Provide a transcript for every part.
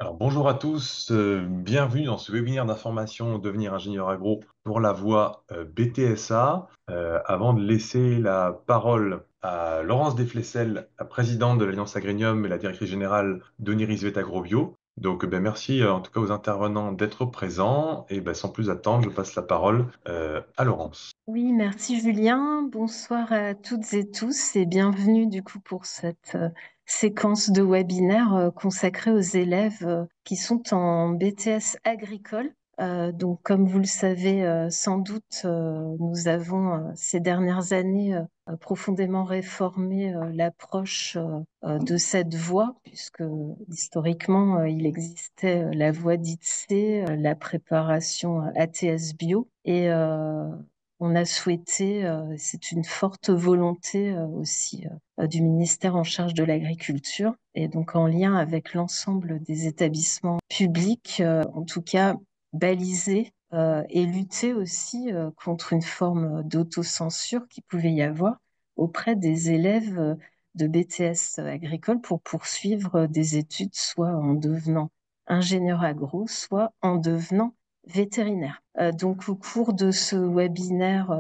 Alors bonjour à tous, bienvenue dans ce webinaire d'information Devenir ingénieur agro pour la voie BTSA. Avant de laisser la parole à Laurence Desflesselles, la présidente de l'Alliance Agrénium et la directrice générale d'Oniris Agrobio. Donc merci en tout cas aux intervenants d'être présents et sans plus attendre, je passe la parole à Laurence. Oui, merci Julien. Bonsoir à toutes et tous et bienvenue du coup pour cette séquence de webinaire consacrée aux élèves qui sont en BTS agricole. Donc, comme vous le savez sans doute, nous avons ces dernières années profondément réformé l'approche de cette voie, puisque historiquement, il existait la voie dite C, la préparation ATS bio. Et on a souhaité, c'est une forte volonté aussi du ministère en charge de l'agriculture, et donc en lien avec l'ensemble des établissements publics, en tout cas baliser et lutter aussi contre une forme d'autocensure qui pouvait y avoir auprès des élèves de BTS agricole pour poursuivre des études, soit en devenant ingénieur agro, soit en devenant vétérinaire. Donc, au cours de ce webinaire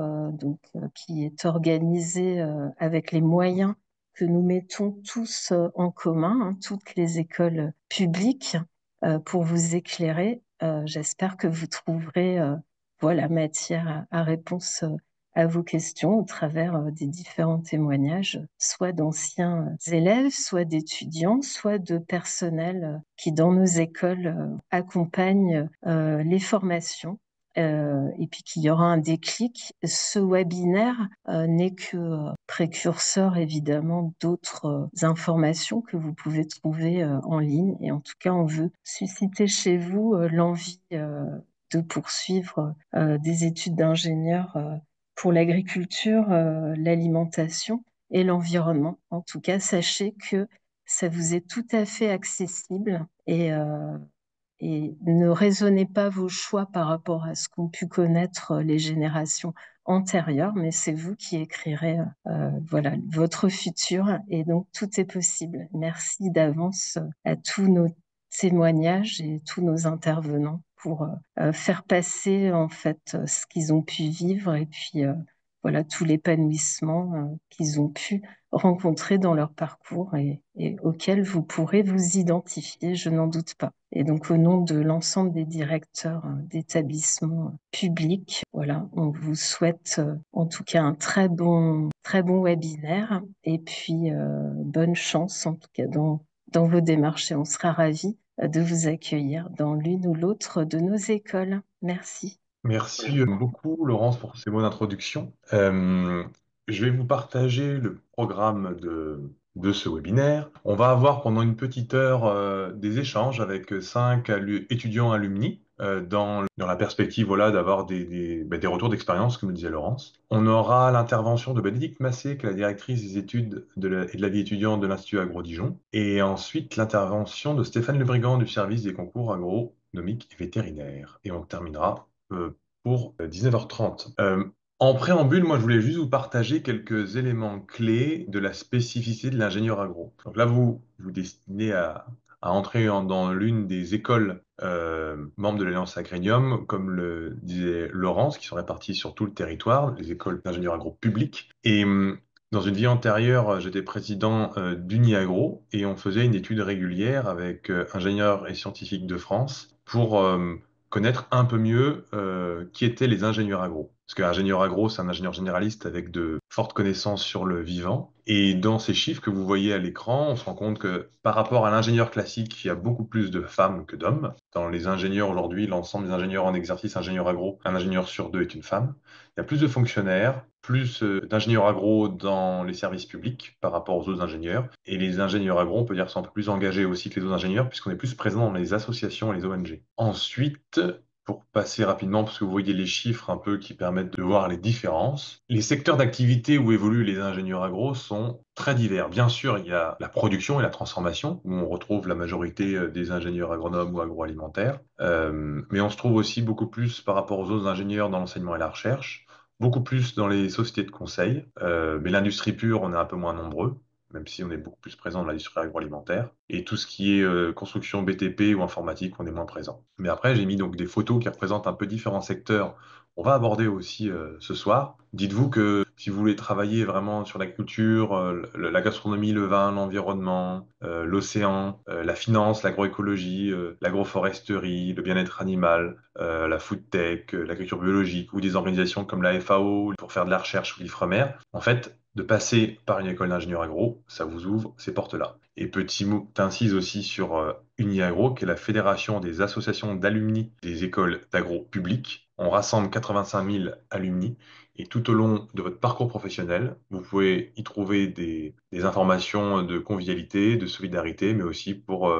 qui est organisé avec les moyens que nous mettons tous en commun, hein, toutes les écoles publiques, pour vous éclairer, j'espère que vous trouverez voilà, matière à réponse à vos questions au travers des différents témoignages, soit d'anciens élèves, soit d'étudiants, soit de personnel qui, dans nos écoles, accompagnent les formations. Et puis qu'il y aura un déclic. Ce webinaire n'est que précurseur évidemment d'autres informations que vous pouvez trouver en ligne. Et en tout cas, on veut susciter chez vous l'envie de poursuivre des études d'ingénieur pour l'agriculture, l'alimentation et l'environnement. En tout cas, sachez que ça vous est tout à fait accessible et ne raisonnez pas vos choix par rapport à ce qu'ont pu connaître les générations antérieures, mais c'est vous qui écrirez voilà, votre futur et donc tout est possible. Merci d'avance à tous nos témoignages et tous nos intervenants pour faire passer en fait ce qu'ils ont pu vivre et puis voilà tout l'épanouissement qu'ils ont pu rencontrer dans leur parcours et auquel vous pourrez vous identifier, je n'en doute pas. Et donc, au nom de l'ensemble des directeurs d'établissements publics, voilà, on vous souhaite en tout cas un très bon webinaire et puis bonne chance en tout cas dans vos démarches et on sera ravis de vous accueillir dans l'une ou l'autre de nos écoles. Merci. Merci beaucoup, Laurence, pour ces mots d'introduction. Je vais vous partager le programme de ce webinaire. On va avoir pendant une petite heure des échanges avec cinq étudiants alumni dans la perspective voilà, d'avoir des retours d'expérience, comme le disait Laurence. On aura l'intervention de Bénédicte Massé, qui est la directrice des études et de la vie étudiante de l'Institut Agro-Dijon. Et ensuite, l'intervention de Stéphane Lebrigand du service des concours agronomiques et vétérinaires. Et on terminera pour 19h30. En préambule, moi, je voulais juste vous partager quelques éléments clés de la spécificité de l'ingénieur agro. Donc là, vous destinez à entrer dans l'une des écoles membres de l'Alliance Agrénium, comme le disait Laurence, qui sont réparties sur tout le territoire, les écoles d'ingénieurs agro publiques. Et dans une vie antérieure, j'étais président d'UniAgro et on faisait une étude régulière avec ingénieurs et scientifiques de France pour connaître un peu mieux qui étaient les ingénieurs agro. Parce qu'un ingénieur agro, c'est un ingénieur généraliste avec de fortes connaissances sur le vivant. Et dans ces chiffres que vous voyez à l'écran, on se rend compte que par rapport à l'ingénieur classique, il y a beaucoup plus de femmes que d'hommes. Dans les ingénieurs aujourd'hui, l'ensemble des ingénieurs en exercice, ingénieur agro, un ingénieur sur deux est une femme. Il y a plus de fonctionnaires, plus d'ingénieurs agro dans les services publics par rapport aux autres ingénieurs. Et les ingénieurs agro, on peut dire, sont un peu plus engagés aussi que les autres ingénieurs, puisqu'on est plus présent dans les associations et les ONG. Ensuite, pour passer rapidement, parce que vous voyez les chiffres un peu qui permettent de voir les différences, les secteurs d'activité où évoluent les ingénieurs agro sont très divers. Bien sûr, il y a la production et la transformation, où on retrouve la majorité des ingénieurs agronomes ou agroalimentaires, mais on se trouve aussi beaucoup plus par rapport aux autres ingénieurs dans l'enseignement et la recherche, beaucoup plus dans les sociétés de conseil, mais l'industrie pure, on est un peu moins nombreux. même si on est beaucoup plus présent dans l'industrie agroalimentaire. Et tout ce qui est construction BTP ou informatique, on est moins présent. Mais après, j'ai mis donc des photos qui représentent un peu différents secteurs. On va aborder aussi ce soir. Dites-vous que si vous voulez travailler vraiment sur la culture, la gastronomie, le vin, l'environnement, l'océan, la finance, l'agroécologie, l'agroforesterie, le bien-être animal, la food tech, l'agriculture biologique ou des organisations comme la FAO pour faire de la recherche ou l'IFREMER, en fait, de passer par une école d'ingénieur agro, ça vous ouvre ces portes-là. Et petit mot, t'insiste aussi sur UniAgro, qui est la fédération des associations d'alumni des écoles d'agro publiques. On rassemble 85 000 alumni et tout au long de votre parcours professionnel, vous pouvez y trouver des informations de convivialité, de solidarité, mais aussi pour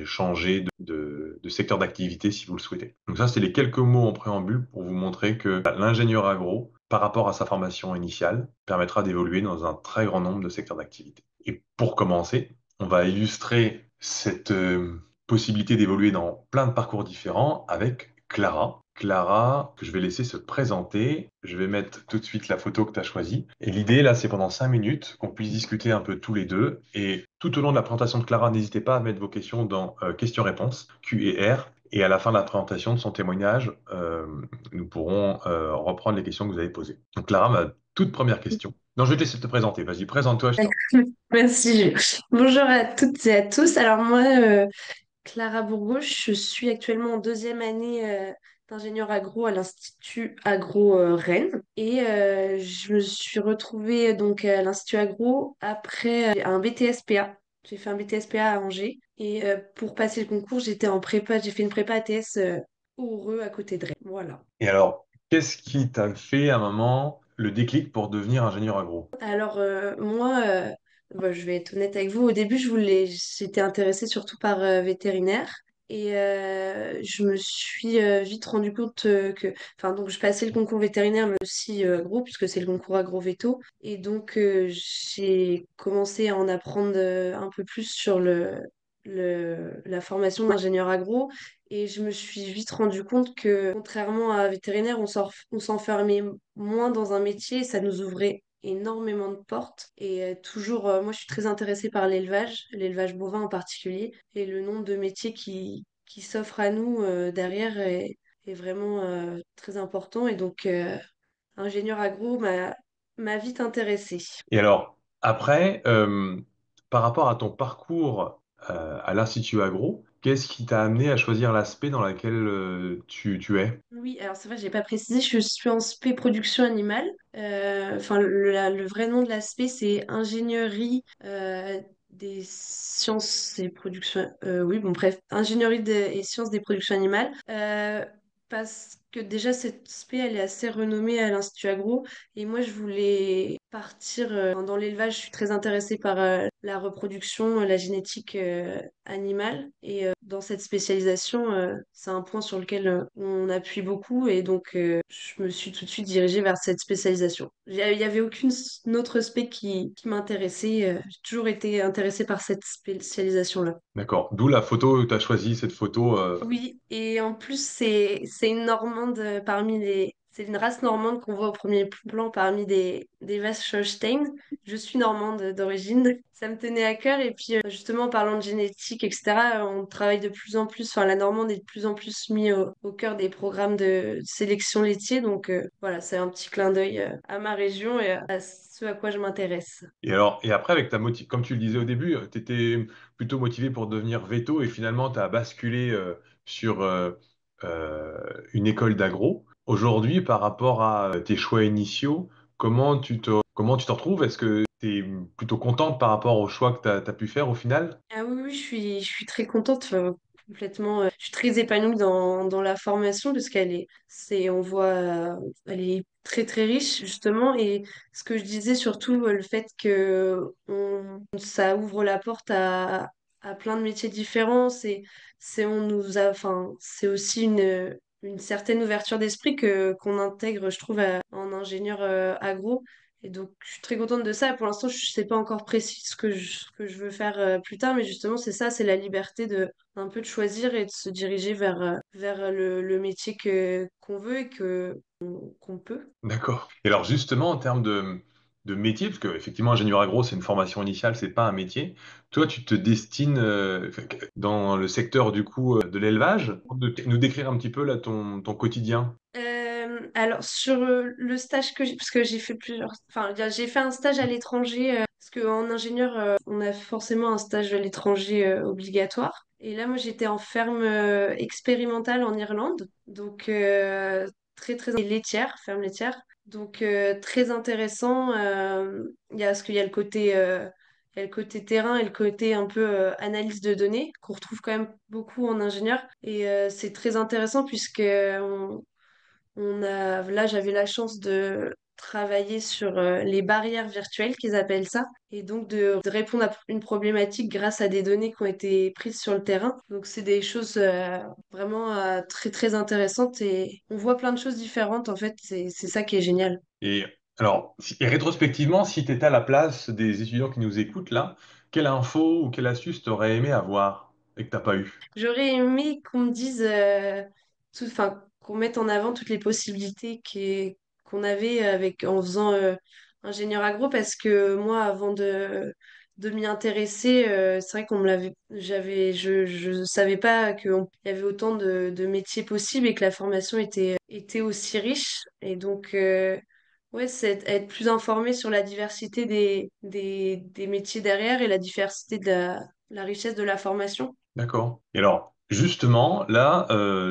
changer de secteur d'activité si vous le souhaitez. Donc ça, c'est les quelques mots en préambule pour vous montrer que l'ingénieur agro, par rapport à sa formation initiale, permettra d'évoluer dans un très grand nombre de secteurs d'activité. Et pour commencer, on va illustrer cette possibilité d'évoluer dans plein de parcours différents avec Clara. Clara, que je vais laisser se présenter. Je vais mettre tout de suite la photo que tu as choisie. Et l'idée, là, c'est pendant 5 minutes qu'on puisse discuter un peu tous les deux. Et tout au long de la présentation de Clara, n'hésitez pas à mettre vos questions dans questions-réponses, Q et R. Et à la fin de la présentation de son témoignage, nous pourrons reprendre les questions que vous avez posées. Donc Clara, ma toute première question. Non, je vais te laisser te présenter. Vas-y, présente-toi, je t'en prie. Merci. Bonjour à toutes et à tous. Alors moi, Clara Bourgos, je suis actuellement en deuxième année d'ingénieur agro à l'Institut Agro Rennes et je me suis retrouvée donc à l'Institut Agro après un BTS-PA. J'ai fait un BTS-PA à Angers et pour passer le concours, j'étais en prépa, j'ai fait une prépa ATS au Heureux à côté de Rennes. Voilà. Et alors, qu'est-ce qui t'a fait à un moment le déclic pour devenir ingénieur agro? Alors moi, bah, je vais être honnête avec vous. Au début, j'étais intéressée surtout par vétérinaire et je me suis vite rendu compte enfin donc je passais le concours vétérinaire mais aussi agro puisque c'est le concours agro-véto et donc j'ai commencé à en apprendre un peu plus sur la formation d'ingénieur agro et je me suis vite rendu compte que contrairement à vétérinaire, on s'enfermait moins dans un métier, ça nous ouvrait énormément de portes. Et toujours, moi je suis très intéressée par l'élevage bovin en particulier, et le nombre de métiers qui s'offrent à nous derrière est vraiment très important. Et donc, ingénieur agro m'a vite intéressée. Et alors, après, par rapport à ton parcours à l'Institut Agro, qu'est-ce qui t'a amené à choisir l'aspect dans lequel tu es? Oui, alors c'est vrai, j'ai pas précisé, je suis en spé production animale. Enfin, le vrai nom de la spé, c'est ingénierie des sciences et production. Oui, bon, bref, et sciences des productions animales. Parce que déjà, cette spé, elle est assez renommée à l'Institut Agro. Et moi, je voulais partir dans l'élevage. Je suis très intéressée par la reproduction, la génétique animale. Et dans cette spécialisation, c'est un point sur lequel on appuie beaucoup. Et donc, je me suis tout de suite dirigée vers cette spécialisation. Il n'y avait aucune autre spé qui m'intéressait. J'ai toujours été intéressée par cette spécialisation-là. D'accord. D'où la photo, tu as choisi cette photo. Oui, et en plus, c'est une Normande C'est une race normande qu'on voit au premier plan parmi des vaches Holstein. Je suis normande d'origine. Ça me tenait à cœur. Et puis, justement, en parlant de génétique, etc., on travaille de plus en plus, enfin, la Normande est de plus en plus mise au cœur des programmes de sélection laitier. Donc, voilà, c'est un petit clin d'œil à ma région et à ce à quoi je m'intéresse. Et alors, et après, avec ta comme tu le disais au début, tu étais plutôt motivé pour devenir veto et finalement, tu as basculé sur euh, une école d'agro. Aujourd'hui, par rapport à tes choix initiaux, comment tu t'en retrouves? Est-ce que tu es plutôt contente par rapport au choix que tu as pu faire au final? Ah oui, oui, je suis très contente, complètement. Je suis très épanouie dans la formation parce on voit, elle est très très riche justement. Et ce que je disais surtout, le fait que ça ouvre la porte à plein de métiers différents, enfin, c'est aussi une certaine ouverture d'esprit qu'on intègre, je trouve, en ingénieur agro. Et donc, je suis très contente de ça. Pour l'instant, je ne sais pas encore précis ce que je veux faire plus tard, mais justement, c'est ça, c'est la liberté de un peu de choisir et de se diriger vers le métier qu'on veut et qu'on peut. D'accord. Et alors justement, en termes de métier, parce que effectivement, ingénieur agro, c'est une formation initiale, c'est pas un métier. Toi, tu te destines dans le secteur du coup de l'élevage. Nous décrire un petit peu là ton quotidien. Alors sur le stage que j'ai, parce que j'ai fait plusieurs, enfin j'ai fait un stage à l'étranger, parce qu'en ingénieur, on a forcément un stage à l'étranger obligatoire. Et là, moi, j'étais en ferme expérimentale en Irlande, donc très laitière, ferme laitière, donc très intéressant. Il y a ce qu'il y a le côté il y a le côté terrain et le côté un peu analyse de données qu'on retrouve quand même beaucoup en ingénieur. Et c'est très intéressant puisque là, j'avais la chance de travailler sur les barrières virtuelles qu'ils appellent ça, et donc de répondre à une problématique grâce à des données qui ont été prises sur le terrain. Donc c'est des choses vraiment très intéressantes et on voit plein de choses différentes en fait, c'est ça qui est génial. Et alors, et rétrospectivement, si tu étais à la place des étudiants qui nous écoutent là, quelle info ou quelle astuce t'aurais aimé avoir et que t'as pas eu? J'aurais aimé qu'on me dise, enfin, qu'on mette en avant toutes les possibilités qu'on avait en faisant ingénieur agro, parce que moi, avant de m'y intéresser, c'est vrai qu'on me l'avait, je savais pas qu'il y avait autant de métiers possibles et que la formation était aussi riche. Et donc, ouais, c'est être plus informé sur la diversité des métiers derrière et la diversité de la richesse de la formation. D'accord. Et alors, justement, là,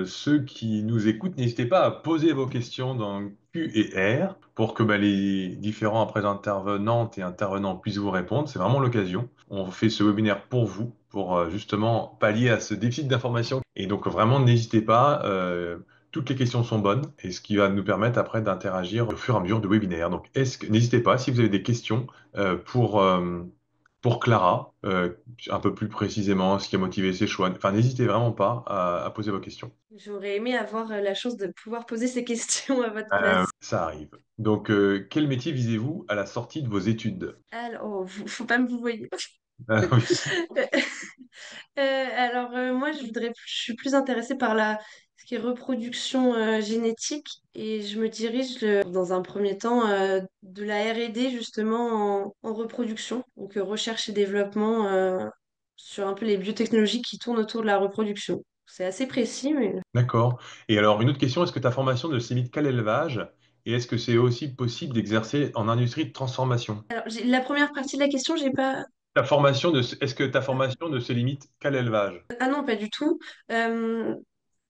ceux qui nous écoutent, n'hésitez pas à poser vos questions dans Q et R pour que bah, les différents après intervenantes et intervenants puissent vous répondre. C'est vraiment l'occasion. On fait ce webinaire pour vous, pour justement pallier à ce déficit d'information. Et donc, vraiment, n'hésitez pas. Toutes les questions sont bonnes et ce qui va nous permettre après d'interagir au fur et à mesure du webinaire. Donc, n'hésitez pas si vous avez des questions pour Clara, un peu plus précisément, ce qui a motivé ses choix. Enfin, n'hésitez vraiment pas à poser vos questions. J'aurais aimé avoir la chance de pouvoir poser ces questions à votre place. Ça arrive. Donc, quel métier visez-vous à la sortie de vos études? Alors, oh, faut pas me vous voyez. Ah oui, Alors, moi, je suis plus intéressée par ce qui est reproduction génétique, et je me dirige dans un premier temps de la R&D justement en reproduction, donc recherche et développement sur un peu les biotechnologies qui tournent autour de la reproduction. C'est assez précis, mais d'accord. Et alors, une autre question, est-ce que ta formation ne se limite qu'à l'élevage? Et est-ce que c'est aussi possible d'exercer en industrie de transformation? alors la première partie de la question, j'ai pas. Est-ce que ta formation ne se limite qu'à l'élevage? Ah non, pas du tout. Euh,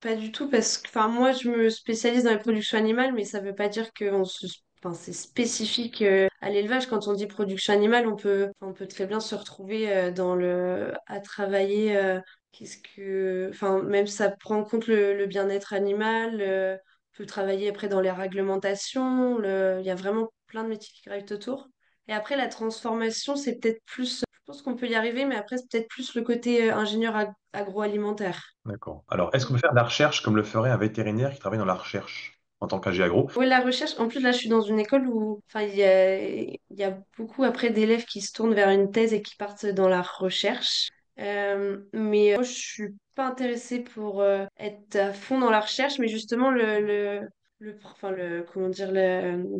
Pas du tout, parce que enfin, moi, je me spécialise dans les productions animales, mais ça veut pas dire que enfin, c'est spécifique à l'élevage. Quand on dit production animale, on peut très bien se retrouver à travailler. Enfin, même ça prend en compte le bien-être animal. On peut travailler après dans les réglementations. Il y a vraiment plein de métiers qui gravitent autour. Et après, la transformation, c'est peut-être plus. Je pense qu'on peut y arriver, mais après, c'est peut-être plus le côté ingénieur agroalimentaire. D'accord. Alors, est-ce qu'on peut faire de la recherche comme le ferait un vétérinaire qui travaille dans la recherche en tant qu'agé agro? Oui, la recherche, en plus là je suis dans une école où enfin, il y a beaucoup après d'élèves qui se tournent vers une thèse et qui partent dans la recherche. Mais moi je suis pas intéressée pour être à fond dans la recherche, mais justement enfin, comment dire,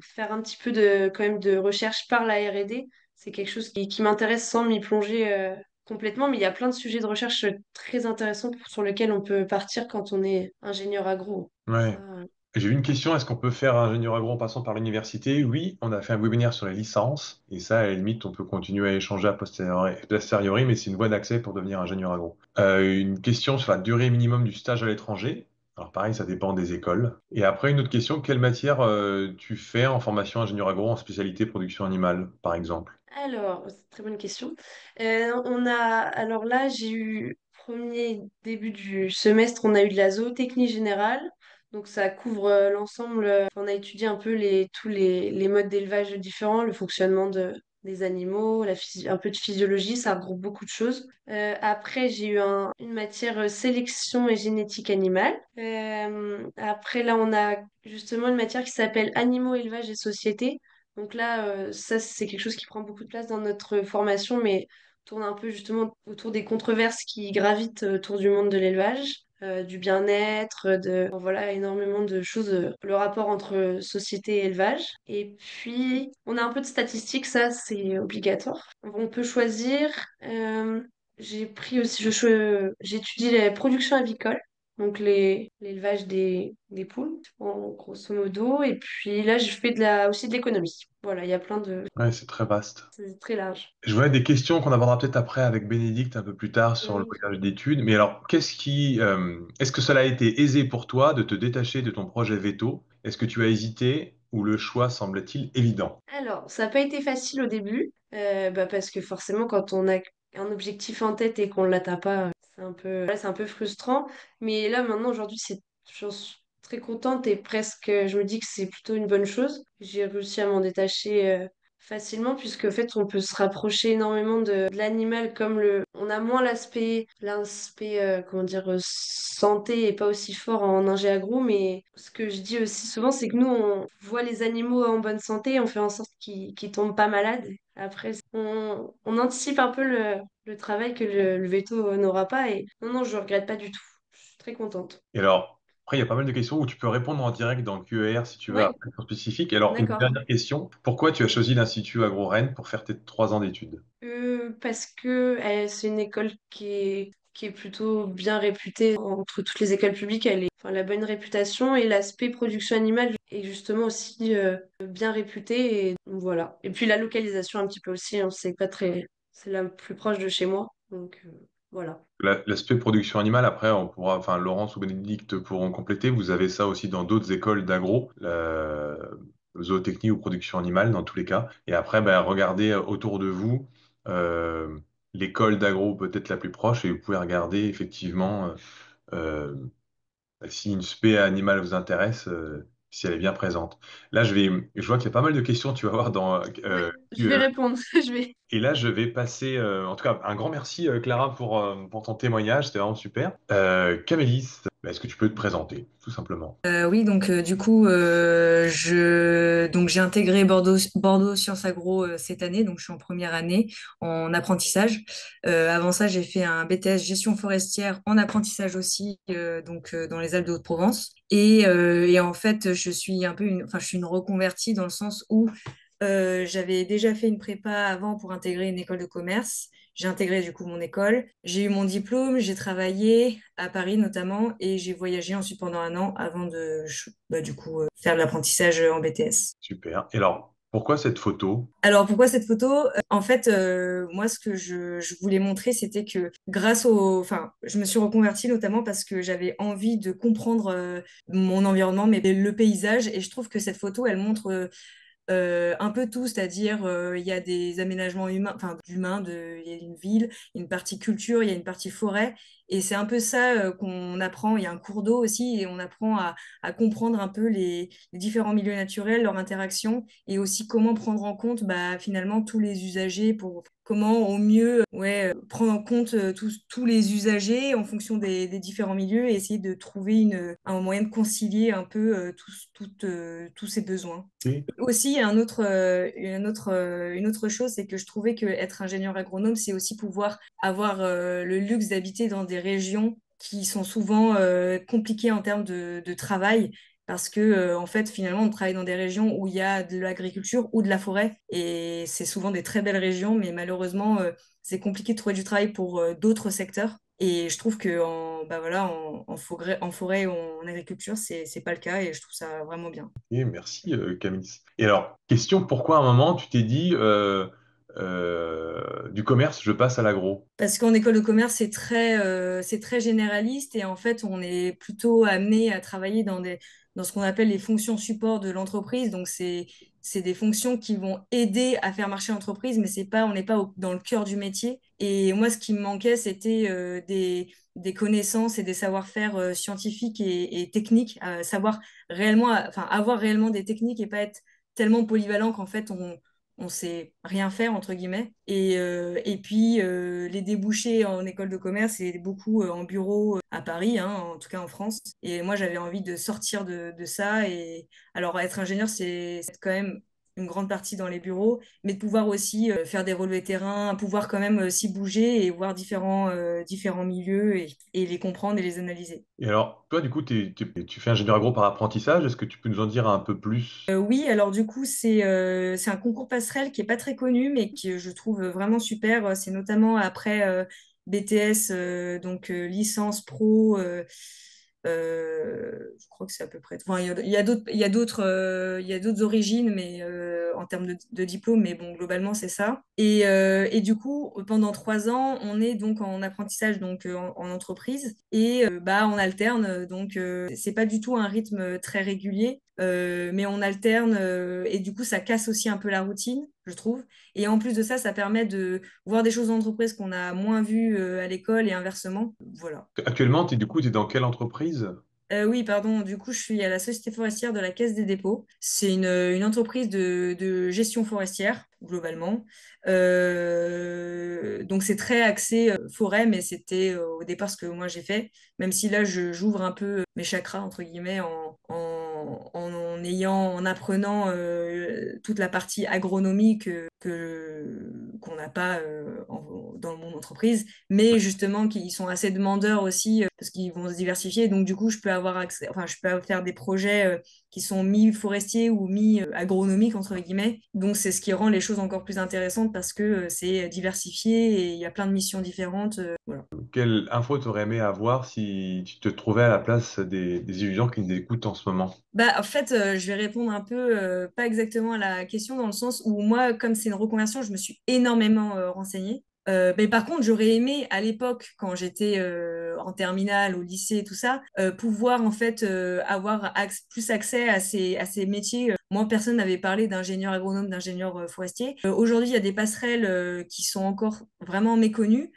faire un petit peu quand même de recherche par la R&D, c'est quelque chose qui m'intéresse sans m'y plonger complètement, mais il y a plein de sujets de recherche très intéressants sur lesquels on peut partir quand on est ingénieur agro. Ça, Ouais. J'ai eu une question, est-ce qu'on peut faire ingénieur agro en passant par l'université? Oui, on a fait un webinaire sur les licences, et ça, à la limite, on peut continuer à échanger a posteriori, mais c'est une voie d'accès pour devenir ingénieur agro. Une question sur la durée minimum du stage à l'étranger. Alors pareil, ça dépend des écoles. Et après, une autre question, quelle matière tu fais en formation ingénieur agro en spécialité production animale, par exemple? Alors, c'est une très bonne question. Alors là, j'ai eu, premier début du semestre, on a eu de la zootechnie générale. Donc ça couvre l'ensemble. On a étudié un peu tous les modes d'élevage différents, le fonctionnement des animaux, un peu de physiologie, ça regroupe beaucoup de choses. Après, j'ai eu une matière sélection et génétique animale. Après, là, on a justement une matière qui s'appelle animaux, élevage et société. Donc là, ça, c'est quelque chose qui prend beaucoup de place dans notre formation, mais tourne un peu justement autour des controverses qui gravitent autour du monde de l'élevage. du bien-être, voilà, énormément de choses, le rapport entre société et élevage. Et puis, on a un peu de statistiques, ça, c'est obligatoire. On peut choisir. J'ai pris aussi, j'étudie la production avicole, donc l'élevage des poules, en grosso modo. Et puis là, je fais aussi de l'économie. Voilà, il y a plein de... Ouais, c'est très vaste. C'est très large. Je vois des questions qu'on abordera peut-être après avec Bénédicte un peu plus tard sur le Oui. voyage d'études. Mais alors, est-ce que cela a été aisé pour toi de te détacher de ton projet veto? Est-ce que tu as hésité ou le choix semble-t-il évident? Alors, ça n'a pas été facile au début, parce que forcément, quand on a un objectif en tête et qu'on ne l'atteint pas, voilà, c'est un peu frustrant. Mais là, maintenant, aujourd'hui, j'en suis très contente et presque, je me dis que c'est plutôt une bonne chose. J'ai réussi à m'en détacher facilement, puisque en fait, on peut se rapprocher énormément de l'animal, on a moins l'aspect, comment dire, santé et pas aussi fort en ingé agro, mais ce que je dis aussi souvent, c'est que nous, on voit les animaux en bonne santé, on fait en sorte qu'ils tombent pas malades. Après, on anticipe un peu le travail que le veto n'aura pas, et non, non, je regrette pas du tout. Je suis très contente. Et alors, après, il y a pas mal de questions où tu peux répondre en direct dans le Q&R si tu veux, Ouais, à une question spécifique. Et alors, une d'accord. dernière question. Pourquoi tu as choisi l'Institut Agro-Rennes pour faire tes 3 ans d'études? Parce que c'est une école qui est plutôt bien réputée entre toutes les écoles publiques. Enfin, elle a bonne réputation et l'aspect production animale est justement aussi bien réputé. Et donc, voilà. Et puis la localisation un petit peu aussi, hein, c'est la plus proche de chez moi. Donc voilà. L'aspect production animale, après, enfin, Laurence ou Bénédicte pourront compléter. Vous avez ça aussi dans d'autres écoles d'agro, zootechnie ou production animale, dans tous les cas. Et après, ben, regardez autour de vous euh, l'école d'agro peut-être la plus proche et vous pouvez regarder effectivement euh, si une spé animale vous intéresse, si elle est bien présente. Là, je vois qu'il y a pas mal de questions, tu vas voir dans Ouais, je vais répondre. Je vais. et là, je vais passer, en tout cas, un grand merci, Clara, pour ton témoignage. C'était vraiment super. Camélis, est-ce que tu peux te présenter, tout simplement? Oui, donc du coup, donc j'ai intégré Bordeaux Sciences Agro cette année, donc je suis en première année en apprentissage. Avant ça, j'ai fait un BTS gestion forestière en apprentissage aussi, dans les Alpes de Haute-Provence. Et en fait, je suis une reconvertie dans le sens où j'avais déjà fait une prépa avant pour intégrer une école de commerce. J'ai intégré du coup mon école. J'ai eu mon diplôme, j'ai travaillé à Paris notamment et j'ai voyagé ensuite pendant un an avant du coup faire de l'apprentissage en BTS. Super. Et alors, pourquoi cette photo? Alors pourquoi cette photo? En fait, moi ce que je voulais montrer, c'était que enfin, je me suis reconvertie notamment parce que j'avais envie de comprendre mon environnement, mais le paysage, et je trouve que cette photo, elle montre un peu tout, c'est-à-dire il y a des aménagements humains, enfin d'humains, il y a une ville, il y a une partie culture, il y a une partie forêt, et c'est un peu ça qu'on apprend. Il y a un cours d'eau aussi, et on apprend à comprendre un peu les différents milieux naturels, leurs interactions, et aussi comment prendre en compte bah, finalement tous les usagers pour comment au mieux prendre en compte tous les usagers en fonction des différents milieux et essayer de trouver un moyen de concilier un peu tous ces besoins. Oui. Aussi, une autre chose, c'est que je trouvais que être ingénieur agronome, c'est aussi pouvoir avoir le luxe d'habiter dans des régions qui sont souvent compliquées en termes de travail, parce que en fait, finalement, on travaille dans des régions où il y a de l'agriculture ou de la forêt, et c'est souvent des très belles régions, mais malheureusement, c'est compliqué de trouver du travail pour d'autres secteurs. Et je trouve que en forêt ou en agriculture, c'est pas le cas, et je trouve ça vraiment bien. Et merci, Camélis. Et alors, question, pourquoi à un moment tu t'es dit du commerce, je passe à l'agro? Parce qu'en école de commerce, c'est très généraliste et en fait, on est plutôt amené à travailler dans ce qu'on appelle les fonctions support de l'entreprise. Donc, c'est des fonctions qui vont aider à faire marcher l'entreprise, mais on n'est pas dans le cœur du métier. Et moi, ce qui me manquait, c'était des connaissances et des savoir-faire scientifiques et techniques, savoir réellement, enfin, avoir réellement des techniques et pas être tellement polyvalent qu'en fait, on sait rien faire, entre guillemets. Et puis, les débouchés en école de commerce, c'est beaucoup en bureau à Paris, hein, en tout cas en France. Et moi, j'avais envie de sortir de ça. Et alors, être ingénieur, c'est quand même une grande partie dans les bureaux, mais de pouvoir aussi faire des relevés terrain, pouvoir quand même s'y bouger et voir différents milieux et les comprendre et les analyser. Et alors, toi, du coup, tu fais ingénieur agro par apprentissage. Est-ce que tu peux nous en dire un peu plus? Oui, alors du coup, c'est un concours passerelle qui est pas très connu, mais que je trouve vraiment super. C'est notamment après BTS, donc licence pro. Je crois que c'est à peu près. Enfin, il y a d'autres origines, mais en termes de diplôme, mais bon, globalement, c'est ça. Et du coup, pendant 3 ans, on est donc en apprentissage, donc en entreprise, et bah, on alterne. Donc, c'est pas du tout un rythme très régulier. Mais on alterne et du coup ça casse aussi un peu la routine, je trouve. Et en plus de ça, ça permet de voir des choses d'entreprise qu'on a moins vues à l'école et inversement. Voilà. Actuellement, du coup, tu es dans quelle entreprise? Oui, pardon. Du coup, je suis à la Société forestière de la Caisse des dépôts. C'est une entreprise de gestion forestière, globalement. Donc, c'est très axé forêt, mais c'était au départ ce que moi j'ai fait. Même si là, j'ouvre un peu mes chakras, entre guillemets, en apprenant toute la partie agronomique qu'on n'a pas dans le monde entreprise, mais justement qui sont assez demandeurs aussi parce qu'ils vont se diversifier. Donc du coup, je peux avoir accès, enfin, je peux faire des projets qui sont mi-forestiers ou mi-agronomiques entre guillemets. Donc c'est ce qui rend les choses encore plus intéressantes parce que c'est diversifié et il y a plein de missions différentes. Voilà. Quelle info t'aurais aimé avoir si tu te trouvais à la place des étudiants qui nous écoutent en ce moment? Bah, en fait, je vais répondre un peu, pas exactement à la question, dans le sens où moi, comme c'est une reconversion, je me suis énormément renseignée. Mais par contre, j'aurais aimé à l'époque, quand j'étais en terminale, au lycée, tout ça, pouvoir en fait avoir plus accès à ces métiers. Moi, personne n'avait parlé d'ingénieur agronome, d'ingénieur forestier. Aujourd'hui, il y a des passerelles qui sont encore vraiment méconnues.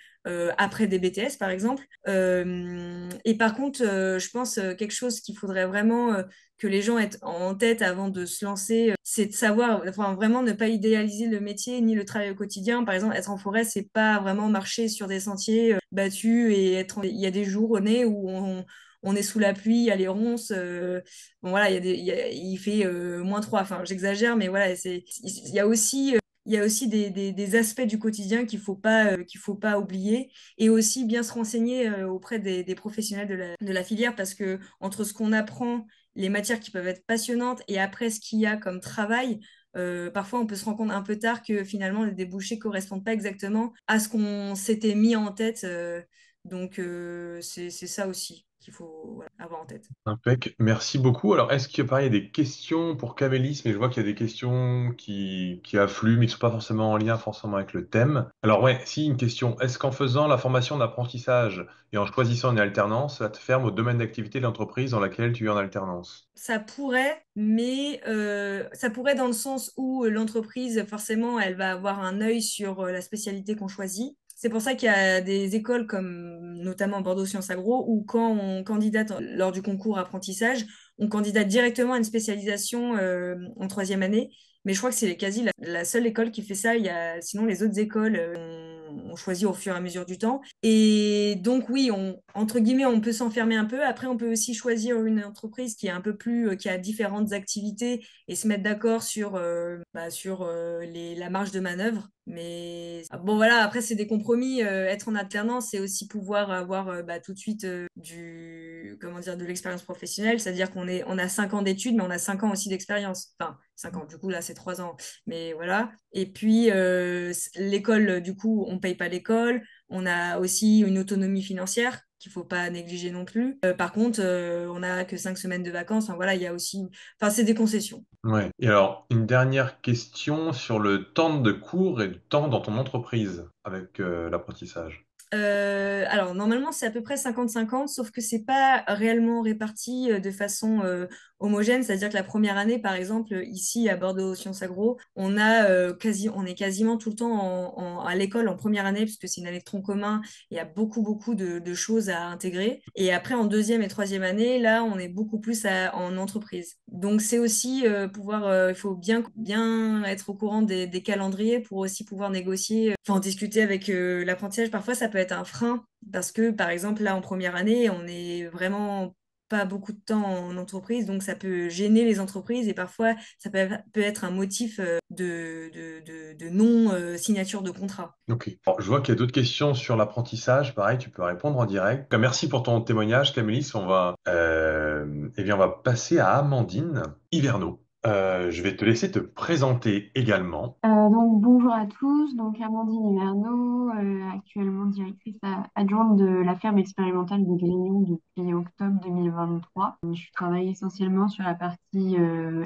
Après des BTS par exemple. Et par contre, je pense quelque chose qu'il faudrait vraiment que les gens aient en tête avant de se lancer, c'est de savoir, enfin vraiment ne pas idéaliser le métier ni le travail au quotidien. Par exemple, être en forêt, c'est pas vraiment marcher sur des sentiers battus et il y a des journées où on est sous la pluie, il y a les ronces, bon voilà, il fait -3, enfin j'exagère, mais voilà, il y a aussi des aspects du quotidien qu'il faut pas oublier et aussi bien se renseigner auprès des professionnels de la filière parce que entre ce qu'on apprend, les matières qui peuvent être passionnantes et après ce qu'il y a comme travail, parfois on peut se rendre compte un peu tard que finalement les débouchés correspondent pas exactement à ce qu'on s'était mis en tête. Donc c'est ça aussi qu'il faut voilà, avoir en tête. Impec. Merci beaucoup. Alors, est-ce qu'il y a des questions pour Camélis? Mais je vois qu'il y a des questions qui affluent, mais qui ne sont pas forcément en lien forcément avec le thème. Alors, ouais, si, une question. Est-ce qu'en faisant la formation d'apprentissage et en choisissant une alternance, ça te ferme au domaine d'activité de l'entreprise dans laquelle tu es en alternance? Ça pourrait, mais ça pourrait dans le sens où l'entreprise, forcément, elle va avoir un œil sur la spécialité qu'on choisit. C'est pour ça qu'il y a des écoles comme notamment Bordeaux Sciences Agro où quand on candidate lors du concours apprentissage, on candidate directement à une spécialisation en 3e année. Mais je crois que c'est quasi la seule école qui fait ça. Sinon, les autres écoles on choisit au fur et à mesure du temps. Et donc, oui, entre guillemets, on peut s'enfermer un peu. Après, on peut aussi choisir une entreprise qui est un peu plus, qui a différentes activités et se mettre d'accord sur la marge de manœuvre. Mais bon, voilà, après, c'est des compromis. Être en alternance, c'est aussi pouvoir avoir tout de suite comment dire, de l'expérience professionnelle. C'est-à-dire on a 5 ans d'études, mais on a 5 ans aussi d'expérience. Enfin, 5 ans, du coup, là, c'est 3 ans. Mais voilà. Et puis, l'école, du coup, on ne paye pas l'école. On a aussi une autonomie financière qu'il ne faut pas négliger non plus. Par contre, on n'a que 5 semaines de vacances. Enfin, voilà, il y a aussi... Enfin, c'est des concessions. Ouais. Et alors, une dernière question sur le temps de cours et le temps dans ton entreprise avec l'apprentissage. Alors, normalement, c'est à peu près 50-50, sauf que c'est pas réellement réparti de façon homogène. C'est-à-dire que la première année, par exemple, ici à Bordeaux Sciences Agro, on est quasiment tout le temps à l'école en première année, puisque c'est une année de tronc commun. Il y a beaucoup, beaucoup de choses à intégrer. Et après, en 2e et 3e année, là, on est beaucoup plus en entreprise. Donc, c'est aussi il faut bien être au courant des calendriers pour aussi pouvoir négocier, enfin, en discuter avec l'apprentissage. Parfois, ça peut être un frein parce que, par exemple, là, en première année, on est vraiment pas beaucoup de temps en entreprise, donc ça peut gêner les entreprises et parfois ça peut être un motif de non-signature de contrat. Ok. Alors, je vois qu'il y a d'autres questions sur l'apprentissage. Pareil, tu peux répondre en direct. Merci pour ton témoignage, Camélis. Eh bien, on va passer à Amandine Hiverneau. Je vais te laisser te présenter également. Donc bonjour à tous, donc Amandine Hiverneau, actuellement directrice adjointe de la ferme expérimentale de Grignon depuis octobre 2023. Je travaille essentiellement sur la partie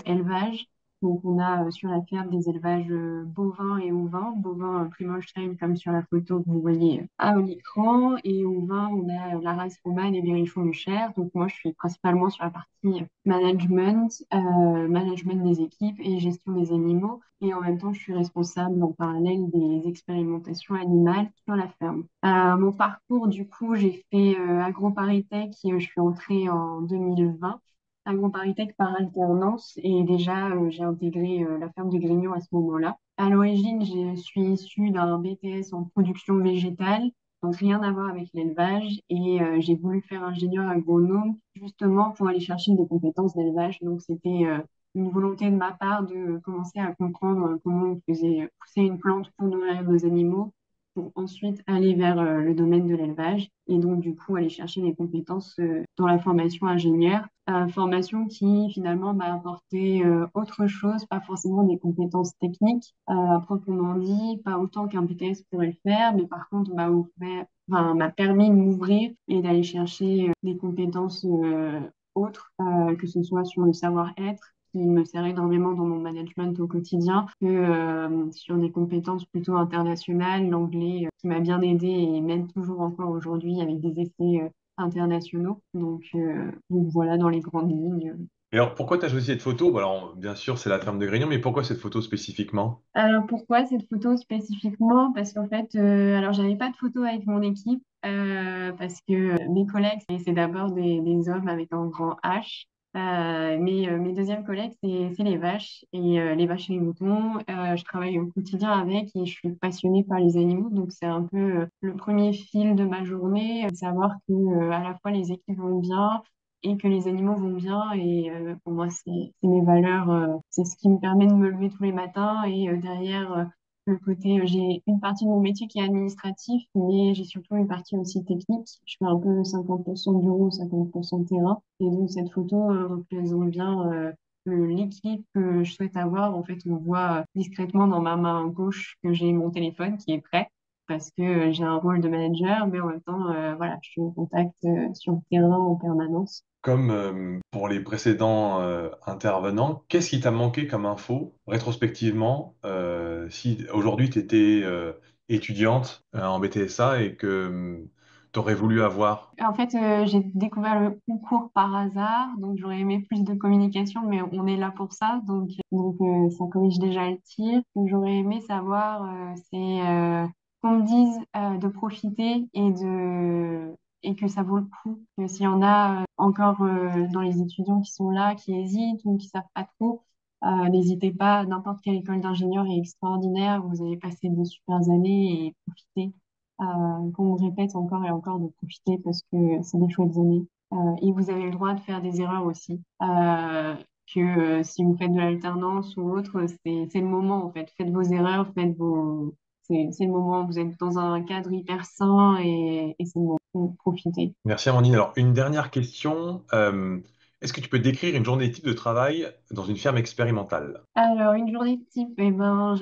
élevage. Donc on a sur la ferme des élevages bovins et ovins, bovins Plumholstein comme sur la photo que vous voyez à l'écran, et ovins on a la race romane et Berrichon de Chair. Donc moi je suis principalement sur la partie management des équipes et gestion des animaux. Et en même temps, je suis responsable en parallèle des expérimentations animales sur la ferme. Mon parcours, du coup, j'ai fait AgroParisTech et je suis entrée en 2020. AgroParisTech par alternance et déjà, j'ai intégré la ferme de Grignon à ce moment-là. À l'origine, je suis issue d'un BTS en production végétale, donc rien à voir avec l'élevage, et j'ai voulu faire ingénieur agronome justement pour aller chercher des compétences d'élevage. Donc c'était une volonté de ma part de commencer à comprendre comment on faisait pousser une plante pour nourrir nos animaux, pour ensuite aller vers le domaine de l'élevage et donc du coup aller chercher des compétences dans la formation ingénieur, formation qui finalement m'a apporté autre chose, pas forcément des compétences techniques proprement dit, pas autant qu'un BTS pourrait le faire, mais par contre m'a permis de m'ouvrir et d'aller chercher des compétences autres, que ce soit sur le savoir-être qui me sert énormément dans mon management au quotidien, que sur des compétences plutôt internationales, l'anglais qui m'a bien aidé et m'aide toujours encore aujourd'hui avec des essais internationaux. Donc voilà dans les grandes lignes. Et alors, pourquoi tu as choisi cette photo? Bon, alors, bien sûr, c'est la ferme de Grignon, mais pourquoi cette photo spécifiquement? Alors pourquoi cette photo spécifiquement? Parce qu'en fait, alors j'avais pas de photo avec mon équipe parce que mes collègues, c'est d'abord des hommes avec un grand H. Mais mes deuxièmes collègues, c'est les vaches les vaches et les moutons. Je travaille au quotidien avec et je suis passionnée par les animaux. Donc c'est un peu le premier fil de ma journée, savoir que à la fois les équipes vont bien et que les animaux vont bien. Et pour moi, c'est mes valeurs, c'est ce qui me permet de me lever tous les matins. Et derrière, le côté, j'ai une partie de mon métier qui est administratif, mais j'ai surtout une partie aussi technique. Je fais un peu 50% bureau, 50% terrain. Et donc, cette photo représente bien l'équipe que je souhaite avoir. En fait, on voit discrètement dans ma main gauche que j'ai mon téléphone qui est prêt parce que j'ai un rôle de manager, mais en même temps, voilà, je suis en contact sur le terrain en permanence. Comme pour les précédents intervenants, qu'est-ce qui t'a manqué comme info rétrospectivement si aujourd'hui tu étais étudiante en BTSA et que tu aurais voulu avoir? En fait, j'ai découvert le concours par hasard, donc j'aurais aimé plus de communication, mais on est là pour ça, donc ça corrige déjà le tir. Ce que j'aurais aimé savoir, c'est qu'on me dise de profiter et que ça vaut le coup. Que s'il y en a encore dans les étudiants qui sont là, qui hésitent ou qui savent pas trop, n'hésitez pas. N'importe quelle école d'ingénieur est extraordinaire. Vous allez passer de super années et profiter qu'on me répète encore et encore de profiter parce que c'est des chouettes années. Et vous avez le droit de faire des erreurs aussi. Si vous faites de l'alternance ou autre, c'est le moment en fait. Faites vos erreurs, c'est le moment. Vous êtes dans un cadre hyper sain et c'est le moment. Donc, profitez. Merci Amandine. Alors, une dernière question. Est-ce que tu peux décrire une journée type de travail dans une ferme expérimentale? Alors, une journée type, eh ben,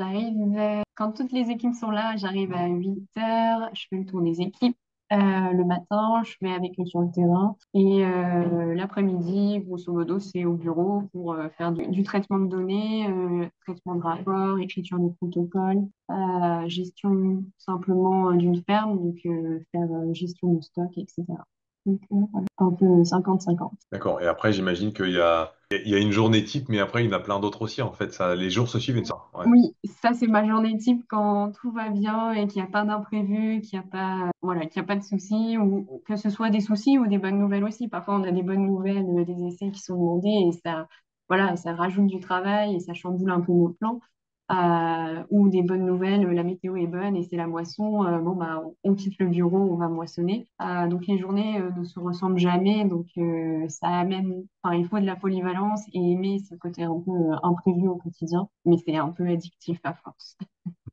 quand toutes les équipes sont là, j'arrive à 8 heures, je fais le tour des équipes. Le matin, je vais avec eux sur le terrain. Et l'après-midi, grosso modo, c'est au bureau pour faire du traitement de données, traitement de rapports, écriture de protocoles, gestion simplement d'une ferme, donc faire gestion de stock, etc. Donc, voilà, un peu 50-50. D'accord. Et après, j'imagine qu'il y a une journée type, mais après, il y en a plein d'autres aussi, en fait. Ça, les jours se suivent une sorte. Ouais. Oui, ça c'est ma journée type quand tout va bien et qu'il n'y a pas d'imprévu, qu'il n'y a pas, voilà, qu'il y a pas de soucis, ou que ce soit des soucis ou des bonnes nouvelles aussi. Parfois on a des bonnes nouvelles, des essais qui sont demandés et ça, voilà, ça rajoute du travail et ça chamboule un peu nos plans. ou des bonnes nouvelles, la météo est bonne et c'est la moisson, bon bah on quitte le bureau, on va moissonner. Donc les journées ne se ressemblent jamais, donc ça amène, enfin il faut de la polyvalence et aimer ce côté un peu imprévu au quotidien, mais c'est un peu addictif à force.